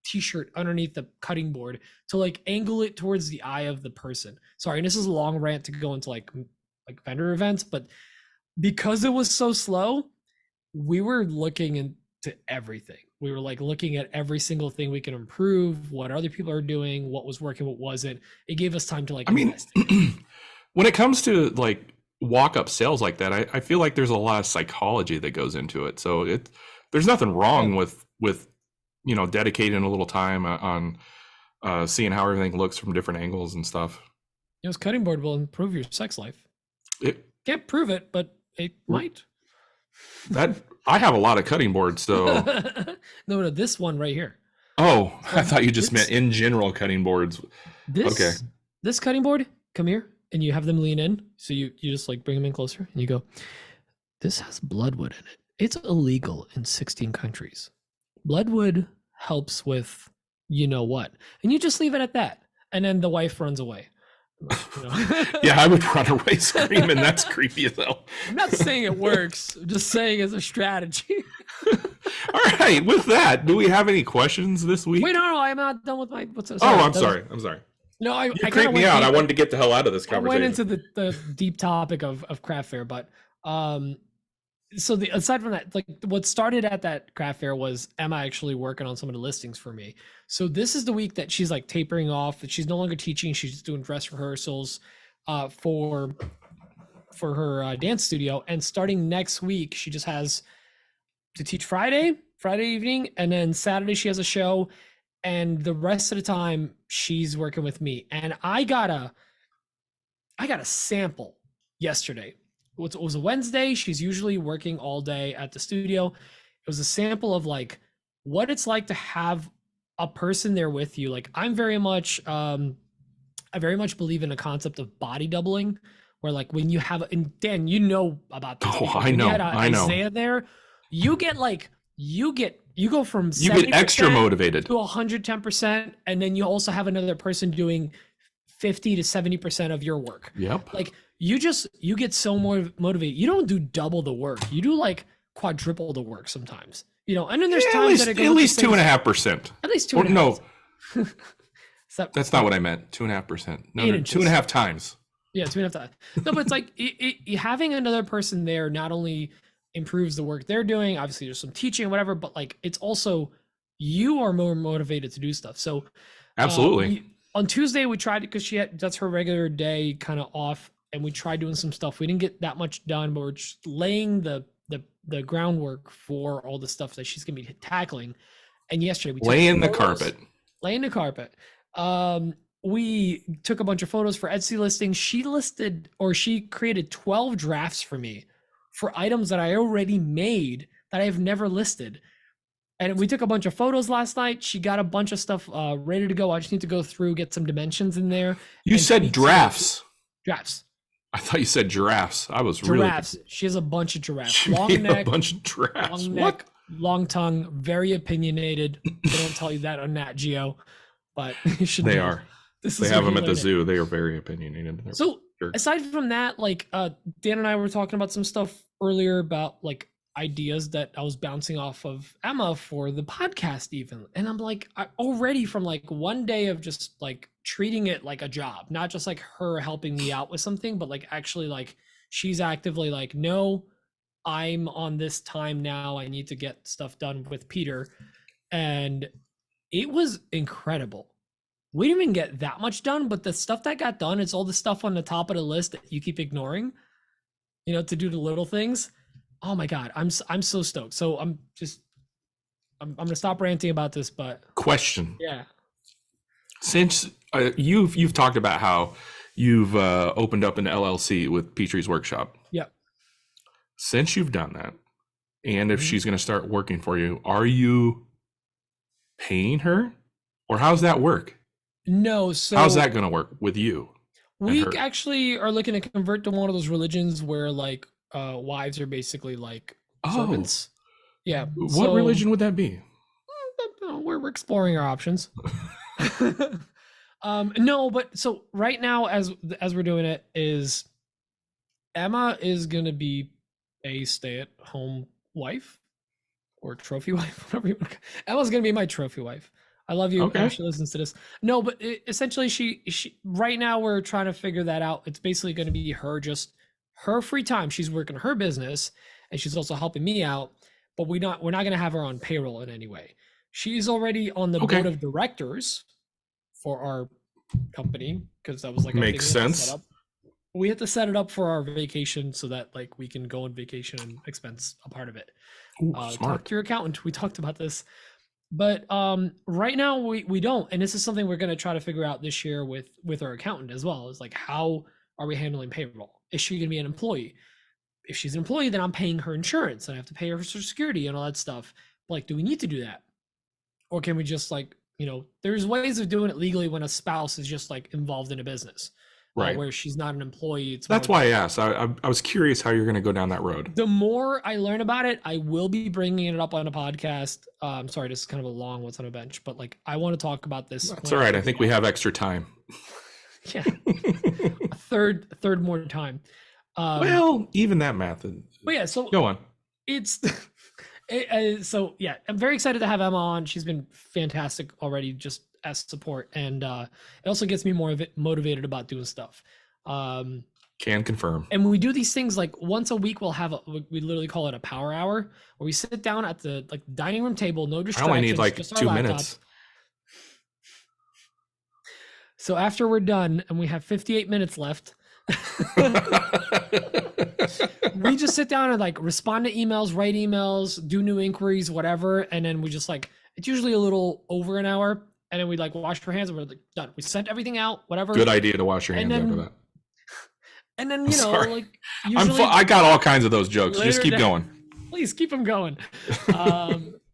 t-shirt underneath the cutting board to like angle it towards the eye of the person. Sorry, and this is a long rant to go into like vendor events, but because it was so slow, we were looking into everything. We were like looking at every single thing we can improve, what other people are doing, what was working, what wasn't. It gave us time to like investigate. When it comes to like walk-up sales like that, I feel like there's a lot of psychology that goes into it. So there's nothing wrong with dedicating a little time on seeing how everything looks from different angles and stuff. This cutting board will improve your sex life. It can't prove it, but it might. That I have a lot of cutting boards, so no, this one right here. Oh, I thought you just meant in general cutting boards. This cutting board, come here, and you have them lean in. So you just like bring them in closer, and you go, this has bloodwood in it. It's illegal in 16 countries. Bloodwood helps with you know what, and you just leave it at that, and then the wife runs away. Yeah, I would run away screaming. That's creepy as hell. I'm not saying it works. I'm just saying it's a strategy. All right, with that, do we have any questions this week? Wait, no, I'm not done with my. I'm sorry. No, I creeped me out. I wanted to get the hell out of this conversation. I went into the deep topic of craft fair, but so aside from that, like what started at that craft fair was Emma actually working on some of the listings for me. So this is the week that she's like tapering off, that she's no longer teaching. She's doing dress rehearsals for her dance studio. And starting next week, she just has to teach Friday evening, and then Saturday she has a show, and the rest of the time she's working with me. And I got a sample yesterday. It was a Wednesday. She's usually working all day at the studio. It was a sample of like what it's like to have a person there with you. Like I very much believe in the concept of body doubling, where like when you have, and Dan, you know about this. Oh, I know. I know. Isaiah there, you go from you get extra motivated to 110%, and then you also have another person doing 50 to 70% of your work. Yep. Like you get so more motivated. You don't do double the work. You do like quadruple the work sometimes. You know, and then there's times that it goes at least 2.5%. At least 2.5%. No, that's not what I meant. 2.5%. No, 2.5 times. Yeah, 2.5 times. No, but it's like having another person there not only improves the work they're doing. Obviously, there's some teaching or whatever, but like it's also you are more motivated to do stuff. So absolutely. On Tuesday we tried, because that's her regular day kind of off, and we tried doing some stuff. We didn't get that much done, but we're just laying the groundwork for all the stuff that she's gonna be tackling. And yesterday we laying the carpet. We took a bunch of photos for Etsy listings. She created 12 drafts for me for items that I already made that I have never listed. And we took a bunch of photos last night. She got a bunch of stuff ready to go. I just need to go through, get some dimensions in there. You said drafts. Drafts. I thought you said giraffes. I was giraffes. She has a bunch of giraffes. Long neck. A bunch of giraffes. Long neck, long tongue, very opinionated. They don't tell you that on Nat Geo, but you should know. They are. They have them at the zoo. They are very opinionated. So aside from that, like Dan and I were talking about some stuff earlier about like ideas that I was bouncing off of Emma for the podcast even. And I'm like, already from like one day of just like treating it like a job, not just like her helping me out with something, but like actually like she's actively like, no, I'm on this time now. I need to get stuff done with Peter. And it was incredible. We didn't even get that much done, but the stuff that got done, it's all the stuff on the top of the list that you keep ignoring, you know, to do the little things. Oh my God, I'm so stoked. So I'm gonna stop ranting about this, but question. Yeah. Since you've talked about how you've opened up an LLC with Petrie's Workshop. Yep. Since you've done that, and if she's gonna start working for you, are you paying her, or how's that work? No. So how's that gonna work with you? We actually are looking to convert to one of those religions where like wives are basically like servants. Yeah. What religion would that be? We're exploring our options. No, but so right now as we're doing it is Emma is gonna be a stay-at-home wife or trophy wife, whatever you want. Emma's gonna be my trophy wife. I love you. Okay. She listens to this. No, but essentially she right now we're trying to figure that out. It's basically going to be her free time. She's working her business and she's also helping me out, but we're not going to have her on payroll in any way. She's already on the board of directors for our company because that was like makes sense. We have to set it up for our vacation so that like we can go on vacation and expense a part of it. Ooh, smart. Talk to your accountant. We talked about this. But right now we don't, and this is something we're going to try to figure out this year with our accountant as well. Is like, how are we handling payroll? Is she going to be an employee? If she's an employee, then I'm paying her insurance and I have to pay her for Social Security and all that stuff. Like, do we need to do that, or can we just like, you know, there's ways of doing it legally when a spouse is just like involved in a business, right? Where she's not an employee. That's why I asked. I was curious how you're going to go down that road. The more I learn about it, I will be bringing it up on a podcast. I'm sorry, this is kind of a long what's on a bench, but like I want to talk about this. That's all right. I think we have extra time. Yeah, a third more time. Well, even that math. But yeah, so go on. It's so yeah, I'm very excited to have Emma on. She's been fantastic already, just as support, and it also gets me more motivated about doing stuff. Can confirm. And when we do these things, like once a week, we'll have we literally call it a power hour, where we sit down at the like dining room table, no distractions. I only need like 2 minutes. So after we're done and we have 58 minutes left, we just sit down and like respond to emails, write emails, do new inquiries, whatever, and then we just like, it's usually a little over an hour, and then we like wash our hands and we're like done. We sent everything out, whatever. Good idea to wash your hands after that. And then, you know, like usually, I got all kinds of those jokes. Just keep going. Please keep them going.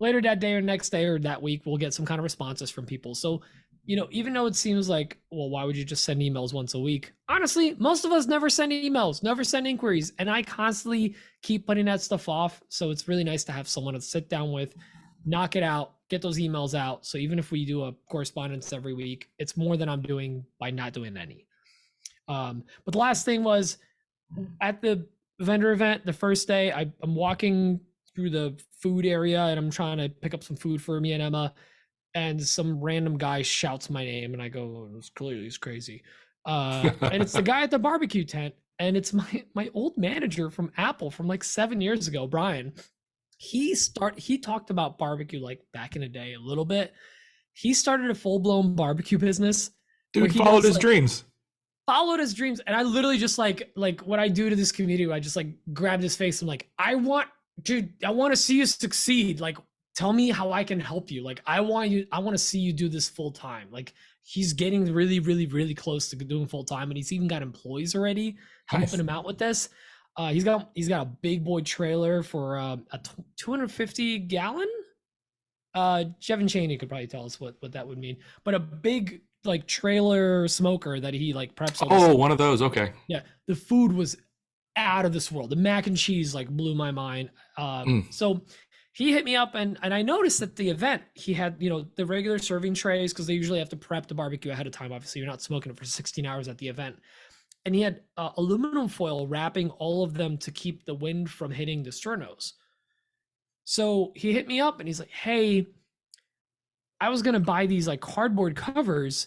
later that day or next day or that week, we'll get some kind of responses from people. So, even though it seems like, well, why would you just send emails once a week? Honestly, most of us never send emails, never send inquiries. And I constantly keep putting that stuff off. So it's really nice to have someone to sit down with, knock it out, get those emails out. So even if we do a correspondence every week, it's more than I'm doing by not doing any. But the last thing was at the vendor event, the first day, I'm walking through the food area and I'm trying to pick up some food for me and Emma. And some random guy shouts my name and I go, oh, it's crazy. And it's the guy at the barbecue tent. And it's my old manager from Apple from like 7 years ago, Brian. He talked about barbecue like back in the day a little bit. He started a full-blown barbecue business. Dude followed his dreams. Followed his dreams. And I literally just like what I do to this community, I just like grabbed his face. I'm like, I want to see you succeed. Like, tell me how I can help you. Like, I want to see you do this full time. Like, he's getting really, really, really close to doing full time. And he's even got employees already helping him out with this. He's got a big boy trailer for a 250 gallon. Jevin Chaney could probably tell us what that would mean, but a big like trailer smoker that he like preps. Oh, one of those. Okay. Yeah. The food was out of this world. The mac and cheese like blew my mind. So he hit me up and I noticed at the event, he had, the regular serving trays because they usually have to prep the barbecue ahead of time. Obviously, you're not smoking it for 16 hours at the event. And he had aluminum foil wrapping all of them to keep the wind from hitting the sternos. So he hit me up and he's like, hey, I was going to buy these like cardboard covers.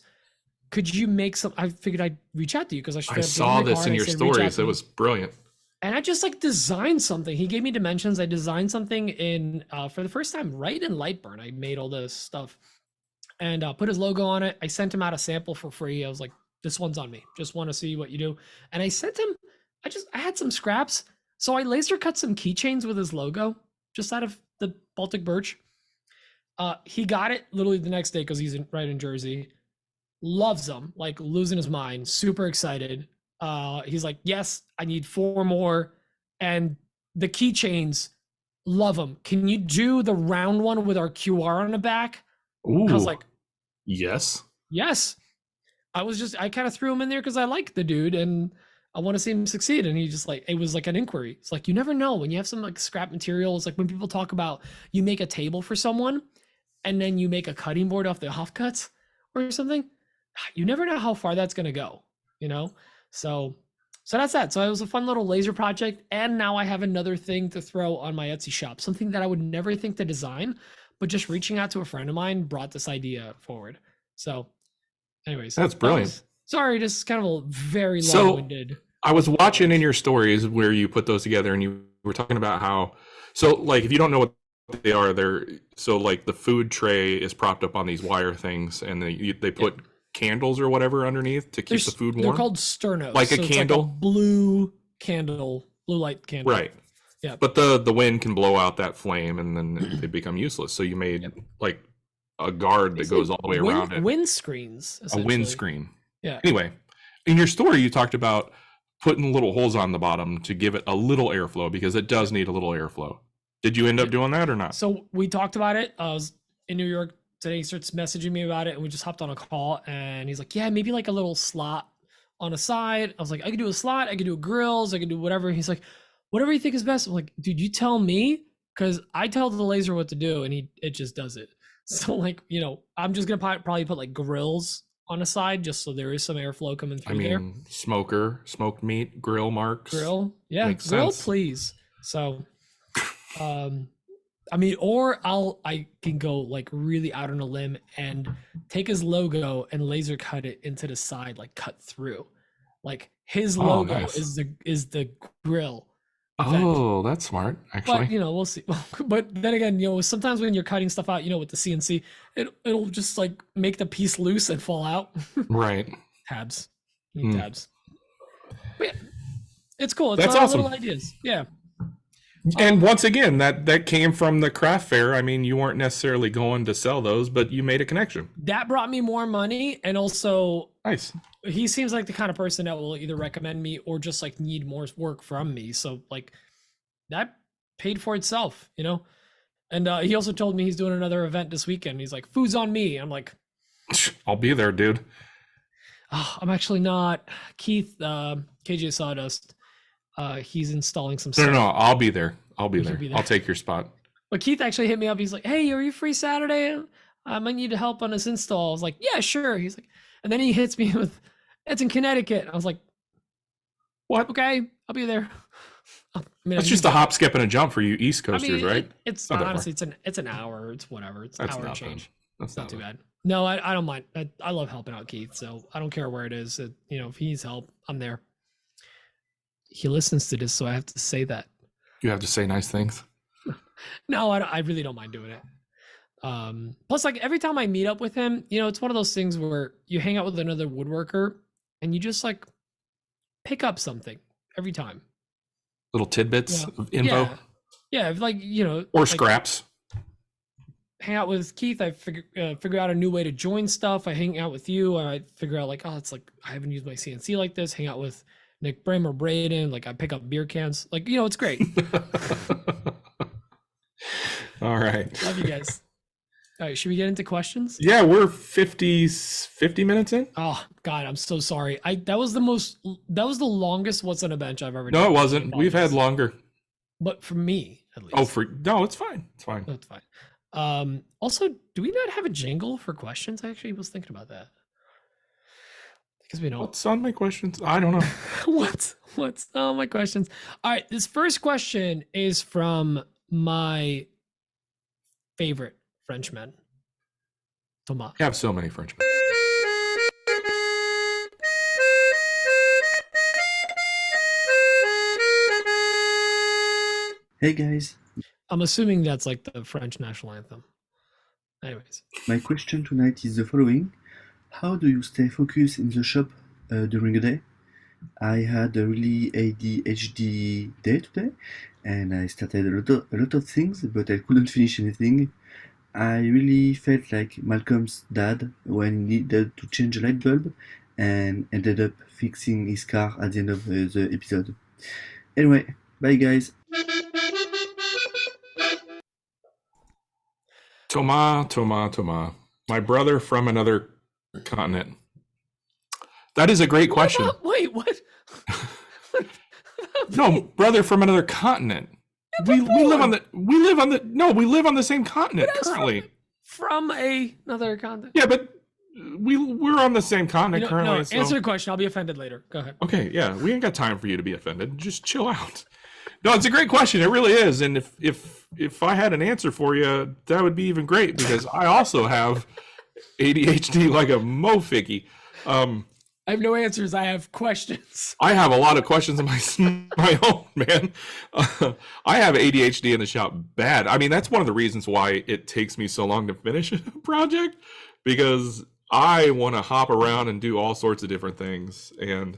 Could you make some? I figured I'd reach out to you because I saw this in your stories. It was brilliant. And I just like designed something. He gave me dimensions. I designed something in for the first time right in Lightburn. I made all this stuff and put his logo on it. I sent him out a sample for free. I was like, this one's on me. Just want to see what you do. And I sent him, I had some scraps. So I laser cut some keychains with his logo just out of the Baltic birch. He got it literally the next day because he's right in Jersey. Loves them, like losing his mind, super excited. He's like, yes, I need 4 more. And the keychains, love them. Can you do the round one with our QR on the back? Ooh, I was like, yes. I kind of threw him in there because I like the dude and I want to see him succeed. And he just like, it was like an inquiry. It's like, you never know when you have some like scrap materials, like when people talk about you make a table for someone and then you make a cutting board off the offcuts or something, you never know how far that's going to go, So that's that. So it was a fun little laser project. And now I have another thing to throw on my Etsy shop, something that I would never think to design, but just reaching out to a friend of mine brought this idea forward. So anyways, that's brilliant. Sorry, just kind of a very long-winded. So I was watching in your stories where you put those together and you were talking about how, so like, if you don't know what they are, so like the food tray is propped up on these wire things and they put candles or whatever underneath to keep the food warm. They're called sternos. Like a candle? Like a blue light candle. Right. Yeah. But the wind can blow out that flame and then they become useless. So you made like a guard that goes all the way around it. Windscreens. A windscreen. Yeah. Anyway, in your story, you talked about putting little holes on the bottom to give it a little airflow because it does need a little airflow. Did you end up doing that or not? So we talked about it. I was in New York today. He starts messaging me about it and we just hopped on a call and he's like, yeah, maybe like a little slot on the side. I was like, I could do a slot. I could do grills. I could do whatever. He's like, whatever you think is best. I'm like, dude, you tell me because I tell the laser what to do and it just does it. So like, I'm just going to probably put like grills on the side just so there is some airflow coming through there. Smoked meat, grill marks. Grill. Yeah. Makes grill, sense. Please. So, or I can go like really out on a limb and take his logo and laser cut it into the side, like cut through. Like his logo is the grill. Oh, that's smart, actually. But, we'll see. But then again, sometimes when you're cutting stuff out, with the CNC, it'll just like make the piece loose and fall out. Right. Tabs. Tabs. But yeah, it's cool. It's that's awesome. Little ideas. Yeah. And once again, that came from the craft fair. I mean, you weren't necessarily going to sell those, but you made a connection. That brought me more money, and also nice. He seems like the kind of person that will either recommend me or just like need more work from me. So like that paid for itself, And he also told me he's doing another event this weekend. He's like, food's on me. I'm like, I'll be there, dude. oh, I'm actually not. Keith, KJ Sawdust, he's installing some No, stuff. I'll be there. I'll be You'll there. be there. I'll take your spot. But Keith actually hit me up. He's like, hey, are you free Saturday? I might need help on this install. I was like, yeah, sure. He's like, and then he hits me with, it's in Connecticut. I was like, what? Okay, I'll be there. I mean, it's just a hop, skip, and a jump for you East Coasters, right? It's honestly, it's an hour. It's whatever. It's an hour and change. That's not too bad. No, I don't mind. I love helping out Keith, so I don't care where it is. If he needs help, I'm there. He listens to this, so I have to say that. You have to say nice things. No, I really don't mind doing it. Plus, like every time I meet up with him, it's one of those things where you hang out with another woodworker and you just like pick up something every time. Little tidbits of info. Yeah, like or scraps. Hang out with Keith, I figure out a new way to join stuff. I hang out with you, and I figure out like, oh, it's like I haven't used my CNC like this. Hang out with Nick Brim or Braden, like I pick up beer cans. Like it's great. All right. Love you guys. All right, should we get into questions? Yeah, we're 50 minutes in. Oh God, I'm so sorry. That was the longest What's on a Bench I've ever done. No, it wasn't. We've had longer. But for me, at least. Oh, no, it's fine. It's fine. That's fine. Also, do we not have a jingle for questions? I actually was thinking about that. Because we don't. What's on my questions? I don't know. What's on my questions? All right, this first question is from my favorite Frenchman, Thomas. I have so many Frenchmen. Hey guys. I'm assuming that's like the French national anthem. Anyways. My question tonight is the following. How do you stay focused in the shop during the day? I had a really ADHD day today, and I started a lot of things, but I couldn't finish anything. I really felt like Malcolm's dad when he needed to change a light bulb and ended up fixing his car at the end of the episode. Anyway, bye guys. Thomas. My brother from another continent. That is a great question. Wait, what? No, brother from another continent. We live on the same continent currently. From another continent. Yeah, but we're on the same continent currently. No, answer the question. I'll be offended later. Go ahead. Okay, yeah, we ain't got time for you to be offended. Just chill out. No, it's a great question. It really is. And if I had an answer for you, that would be even great because I also have ADHD like a mofiggy. I have no answers. I have questions. I have a lot of questions of my own, man. I have ADHD in the shop bad. I mean, that's one of the reasons why it takes me so long to finish a project because I want to hop around and do all sorts of different things. And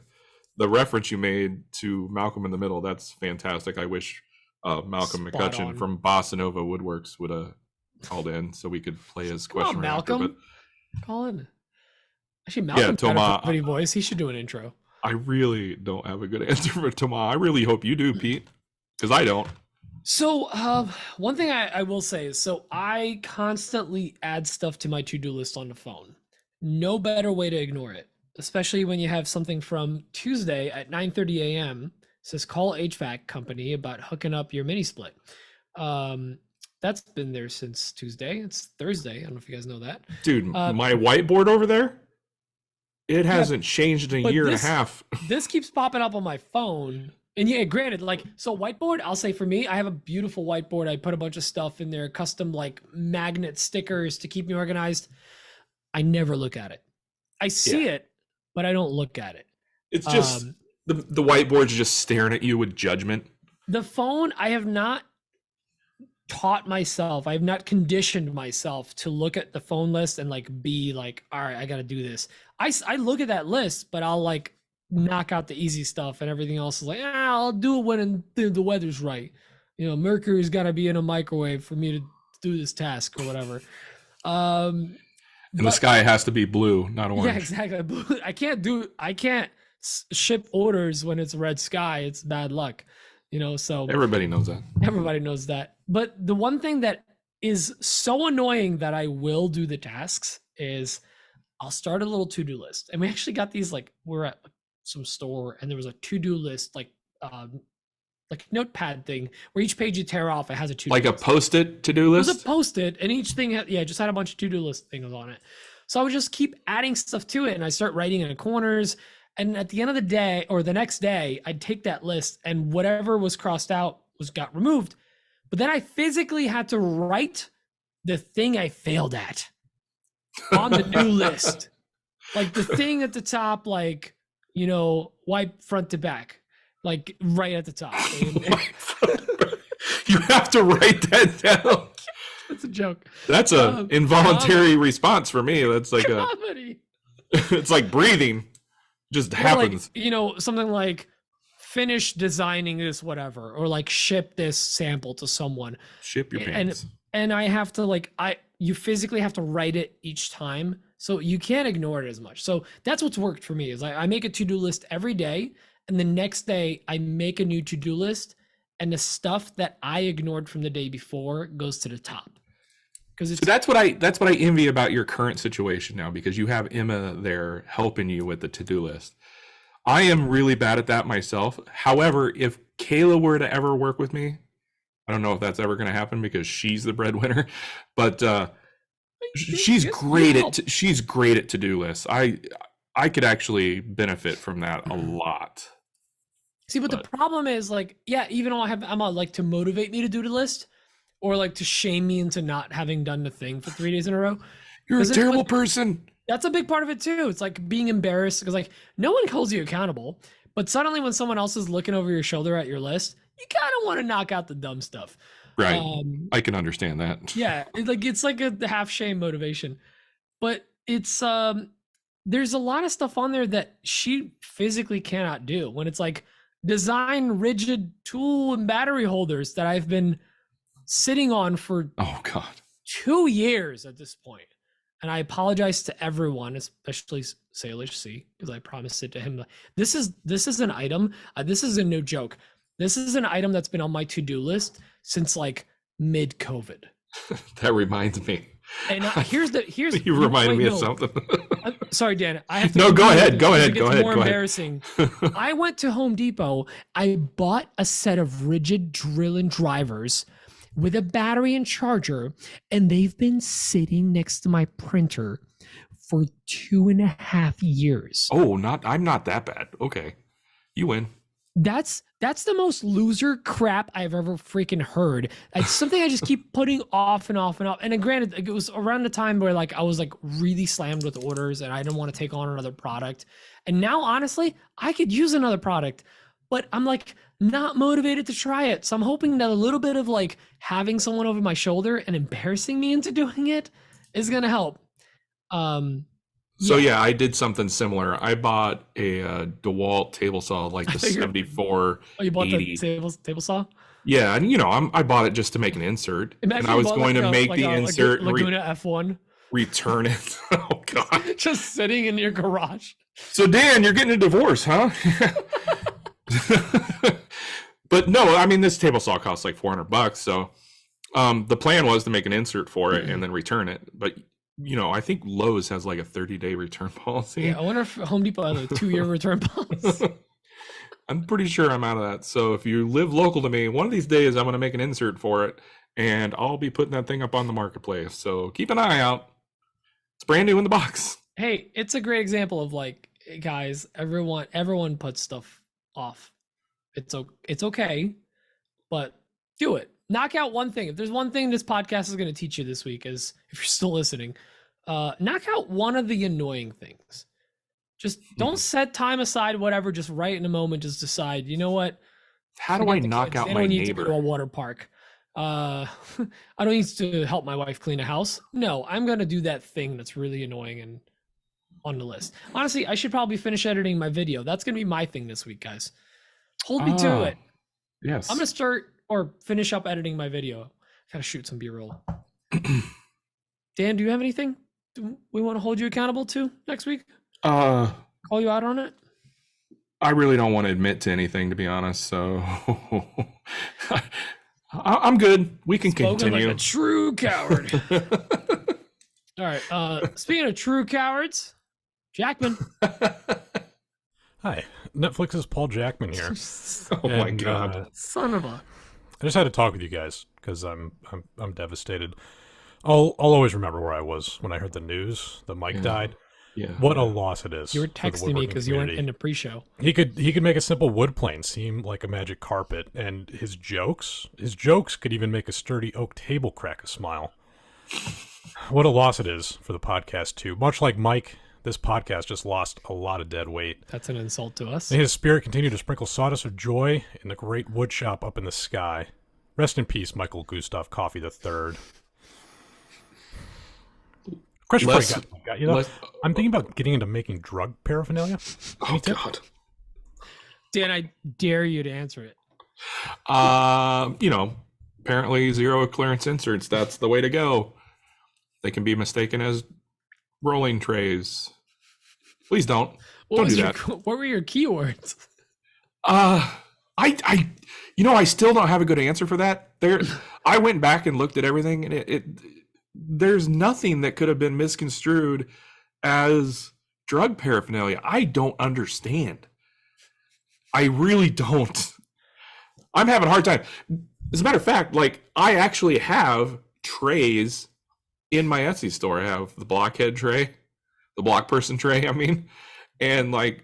the reference you made to Malcolm in the Middle, that's fantastic. I wish Malcolm McCutcheon from Bossa Nova Woodworks would have called in so we could play his question. Malcolm, call in. Actually, Malcolm's got a pretty voice. He should do an intro. I really don't have a good answer for Thomas. I really hope you do, Pete, because I don't. So one thing I will say is, so I constantly add stuff to my to-do list on the phone. No better way to ignore it, especially when you have something from Tuesday at 9:30 a.m. says call HVAC company about hooking up your mini split. That's been there since Tuesday. It's Thursday. I don't know if you guys know that. Dude, my whiteboard over there, it hasn't changed in a year and a half. This keeps popping up on my phone. And yeah, granted, like, so whiteboard, I'll say for me, I have a beautiful whiteboard. I put a bunch of stuff in there, custom like magnet stickers to keep me organized. I never look at it. I see it, but I don't look at it. It's just the whiteboard's just staring at you with judgment. The phone, I have not taught myself, I have not conditioned myself to look at the phone list and like be like, all right, I got to do this. I look at that list, but I'll like knock out the easy stuff and everything else is like, I'll do it when the weather's right. Mercury's got to be in a microwave for me to do this task or whatever. And the sky has to be blue, not orange. Yeah, exactly. Blue. I can't ship orders when it's red sky. It's bad luck, so everybody knows that. Everybody knows that. But the one thing that is so annoying that I will do the tasks is I'll start a little to-do list. And we actually got these, like, we're at some store and there was a to-do list, like notepad thing where each page you tear off, it has a to-do like list. a post-it to-do list? It was a post-it, and each thing had, just had a bunch of to-do list things on it. So I would just keep adding stuff to it, and I start writing in the corners. And at the end of the day, or the next day, I'd take that list, and whatever was crossed out got removed. But then I physically had to write the thing I failed at on the new list. Like the thing at the top, like, wipe front to back. Like right at the top. You have to write that down. That's a joke. That's an involuntary response for me. That's like comedy. It's like breathing. Just happens. Like, something like finish designing this whatever, or like ship this sample to someone. Ship your pants. And I have to you physically have to write it each time. So you can't ignore it as much. So that's what's worked for me is I make a to-do list every day. And the next day I make a new to-do list, and the stuff that I ignored from the day before goes to the top. Because so that's what I envy about your current situation now, because you have Emma there helping you with the to-do list. I am really bad at that myself. However, if Kayla were to ever work with me, I don't know if that's ever going to happen because she's the breadwinner, but she's great at to-do lists. I could actually benefit from that a lot. See, but the problem is even though I'm like to motivate me to do the list, or like to shame me into not having done the thing for 3 days in a row. You're a terrible person. That's a big part of it too. It's like being embarrassed because like no one holds you accountable, but suddenly when someone else is looking over your shoulder at your list, you kind of want to knock out the dumb stuff. Right. I can understand that. Yeah. It's like a half shame motivation, but it's, there's a lot of stuff on there that she physically cannot do when it's like design rigid tool and battery holders that I've been sitting on for 2 years at this point. And I apologize to everyone, especially Salish C, because I promised it to him. This is an item. This is a no joke. This is an item that's been on my to-do list since like mid-COVID. That reminds me. And here's you reminded me of something. Sorry, Dan. I have to no, go ahead. Go ahead. It's more embarrassing. I went to Home Depot. I bought a set of rigid drill and drivers with a battery and charger, and they've been sitting next to my printer for 2.5 years. Oh, I'm not that bad. Okay. You win. That's the most loser crap I've ever freaking heard. It's something I just keep putting off and off and off. And then granted, it was around the time where like I was like really slammed with orders and I didn't want to take on another product. And now honestly, I could use another product, but I'm like not motivated to try it. So I'm hoping that a little bit of like having someone over my shoulder and embarrassing me into doing it is going to help. So yeah, I did something similar. I bought a DeWalt table saw, like the 74. Oh, you bought 80. The table saw? Yeah, and I bought it just to make an insert. Imagine and I was going to make the insert, Laguna F1, return it. Oh God! Just sitting in your garage. So Dan, you're getting a divorce, huh? But no, I mean this table saw costs like $400. So the plan was to make an insert for it and then return it, but. I think Lowe's has like a 30-day return policy. Yeah, I wonder if Home Depot has a 2-year return policy. I'm pretty sure I'm out of that. So if you live local to me, one of these days I'm going to make an insert for it, and I'll be putting that thing up on the marketplace. So keep an eye out. It's brand new in the box. Hey, it's a great example of like, guys, everyone puts stuff off. It's okay, but do it. Knock out one thing. If there's one thing this podcast is going to teach you this week is, if you're still listening, knock out one of the annoying things. Just don't set time aside, whatever, just right in a moment, just decide, you know what? How do I knock out my neighbor? I don't need to go to a water park. I don't need to help my wife clean a house. No, I'm going to do that thing that's really annoying and on the list. Honestly, I should probably finish editing my video. That's going to be my thing this week, guys. Hold me to it. Yes. I'm going to start or finish up editing my video. Gotta shoot some B-roll. Dan, do you have anything we want to hold you accountable to next week? Call you out on it? I really don't want to admit to anything, to be honest. So I'm good. We can Spoken continue. like a true coward. All right. Speaking of true cowards, Jackman. Hi, Netflix's Paul Jackman here. Oh my god, son of a! I just had to talk with you guys because I'm devastated. I'll always remember where I was when I heard the news. The Mike died. Yeah, what a loss it is. You were texting me because you weren't in the pre-show. He could make a simple wood plane seem like a magic carpet, and his jokes could even make a sturdy oak table crack a smile. What a loss it is for the podcast too. Much like Mike, this podcast just lost a lot of dead weight. That's an insult to us. May his spirit continue to sprinkle sawdust of joy in the great wood shop up in the sky. Rest in peace, Michael Gustav Coffey III. Question for you guys. I'm thinking about getting into making drug paraphernalia. Oh god, Dan, I dare you to answer it. Apparently zero clearance inserts. That's the way to go. They can be mistaken as rolling trays. Please don't. Don't do that. What were your keywords? I still don't have a good answer for that. I went back and looked at everything, and there's nothing that could have been misconstrued as drug paraphernalia. I don't understand. I really don't. I'm having a hard time. As a matter of fact, I actually have trays in my Etsy store. I have the blockhead tray, the block person tray, and a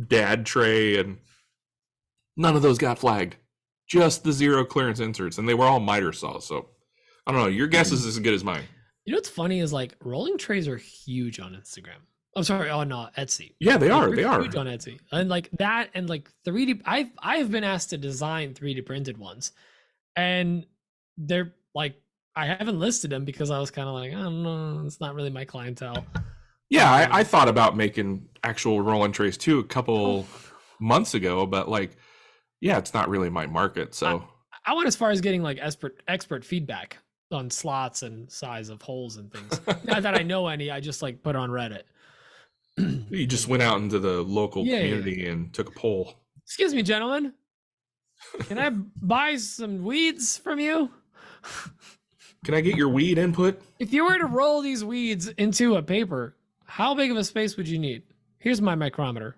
dad tray, and none of those got flagged. Just the zero clearance inserts, and they were all miter saws. So I don't know. Your guess is as good as mine. You know what's funny is rolling trays are huge on Instagram. I'm sorry, on Etsy. Yeah, they are. They are huge on Etsy, and that, and 3D. I've been asked to design 3D printed ones, and they're I haven't listed them because I was kind of I don't know, it's not really my clientele. Yeah, I thought about making actual rolling trays too a couple months ago, but it's not really my market. So I went as far as getting expert feedback on slots and size of holes and things. Not that I know any, I just put on Reddit. You just went out into the local community and took a poll. Excuse me, gentlemen. Can I buy some weeds from you? Can I get your weed input? If you were to roll these weeds into a paper, how big of a space would you need? Here's my micrometer.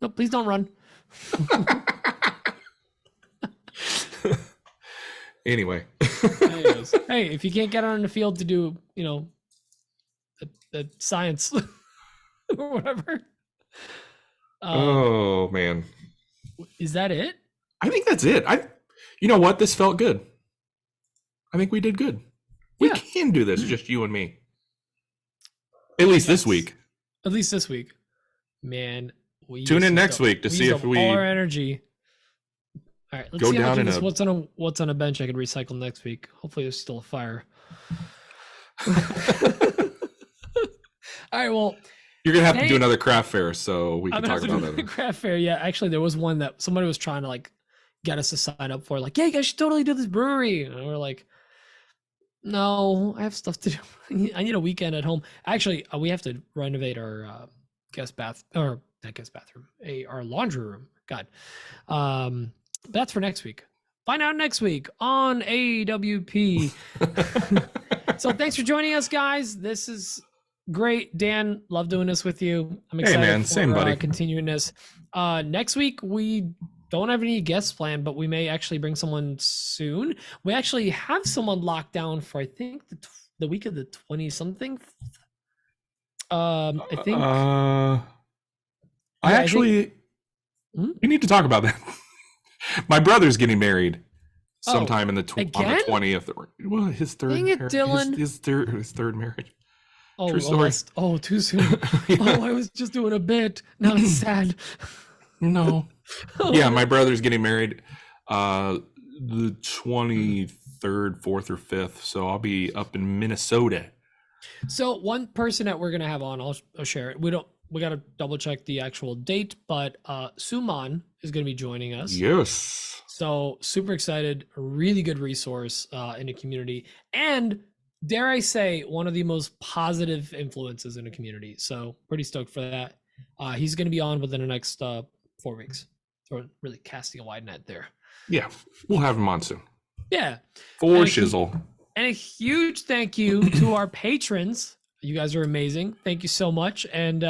No, please don't run. Anyway. Hey, if you can't get out in the field to do, the science or whatever. Oh, man. Is that it? I think that's it. You know what? This felt good. I think we did good. We can do this, just you and me. At least this week. At least this week. Man. Tune in next week to see if we... all our energy. All right, let's see how much of this what's on a bench I can recycle next week. Hopefully there's still a fire. All right, well... You're going to have to do another craft fair so we can talk about it. Craft fair, yeah. Actually, there was one that somebody was trying to get us to sign up for. Yeah, you guys should totally do this brewery. And we're like, no, I have stuff to do. I need a weekend at home. Actually, we have to renovate our our laundry room. God. That's for next week. Find out next week on AWP. So thanks for joining us, guys. This is great. Dan, love doing this with you. I'm excited for continuing this. Next week, we don't have any guests planned, but we may actually bring someone soon. We actually have someone locked down for, I think, the week of the 20-something. I think. We need to talk about that. My brother's getting married sometime on the 20th. Well, his third. Dang it, Dylan. His third marriage. Oh, true story. Too soon. I was just doing a bit. Now it's sad. No. Yeah, my brother's getting married the 23rd, 4th, or 5th. So I'll be up in Minnesota. So one person that we're gonna have on, I'll share it. We got to double check the actual date, but Suman is going to be joining us. Yes. So super excited, a really good resource in the community. And dare I say, one of the most positive influences in the community. So pretty stoked for that. He's going to be on within the next 4 weeks. So really casting a wide net there. Yeah, we'll have him on soon. Yeah. For And shizzle. And a huge thank you to our patrons. You guys are amazing. Thank you so much. And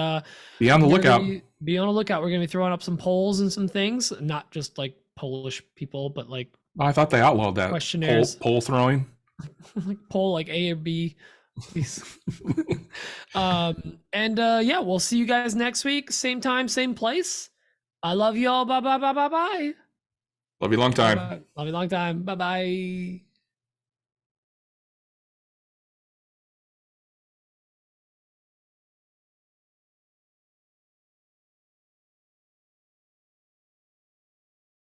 Be on the lookout. Be on the lookout. We're going to be throwing up some polls and some things, not just like Polish people, but like I thought they outlawed that questionnaires. poll throwing. Like poll like A or B. Yeah, we'll see you guys next week. Same time, same place. I love you all. Bye bye bye bye bye. Love you long time. Love you long time. Bye bye.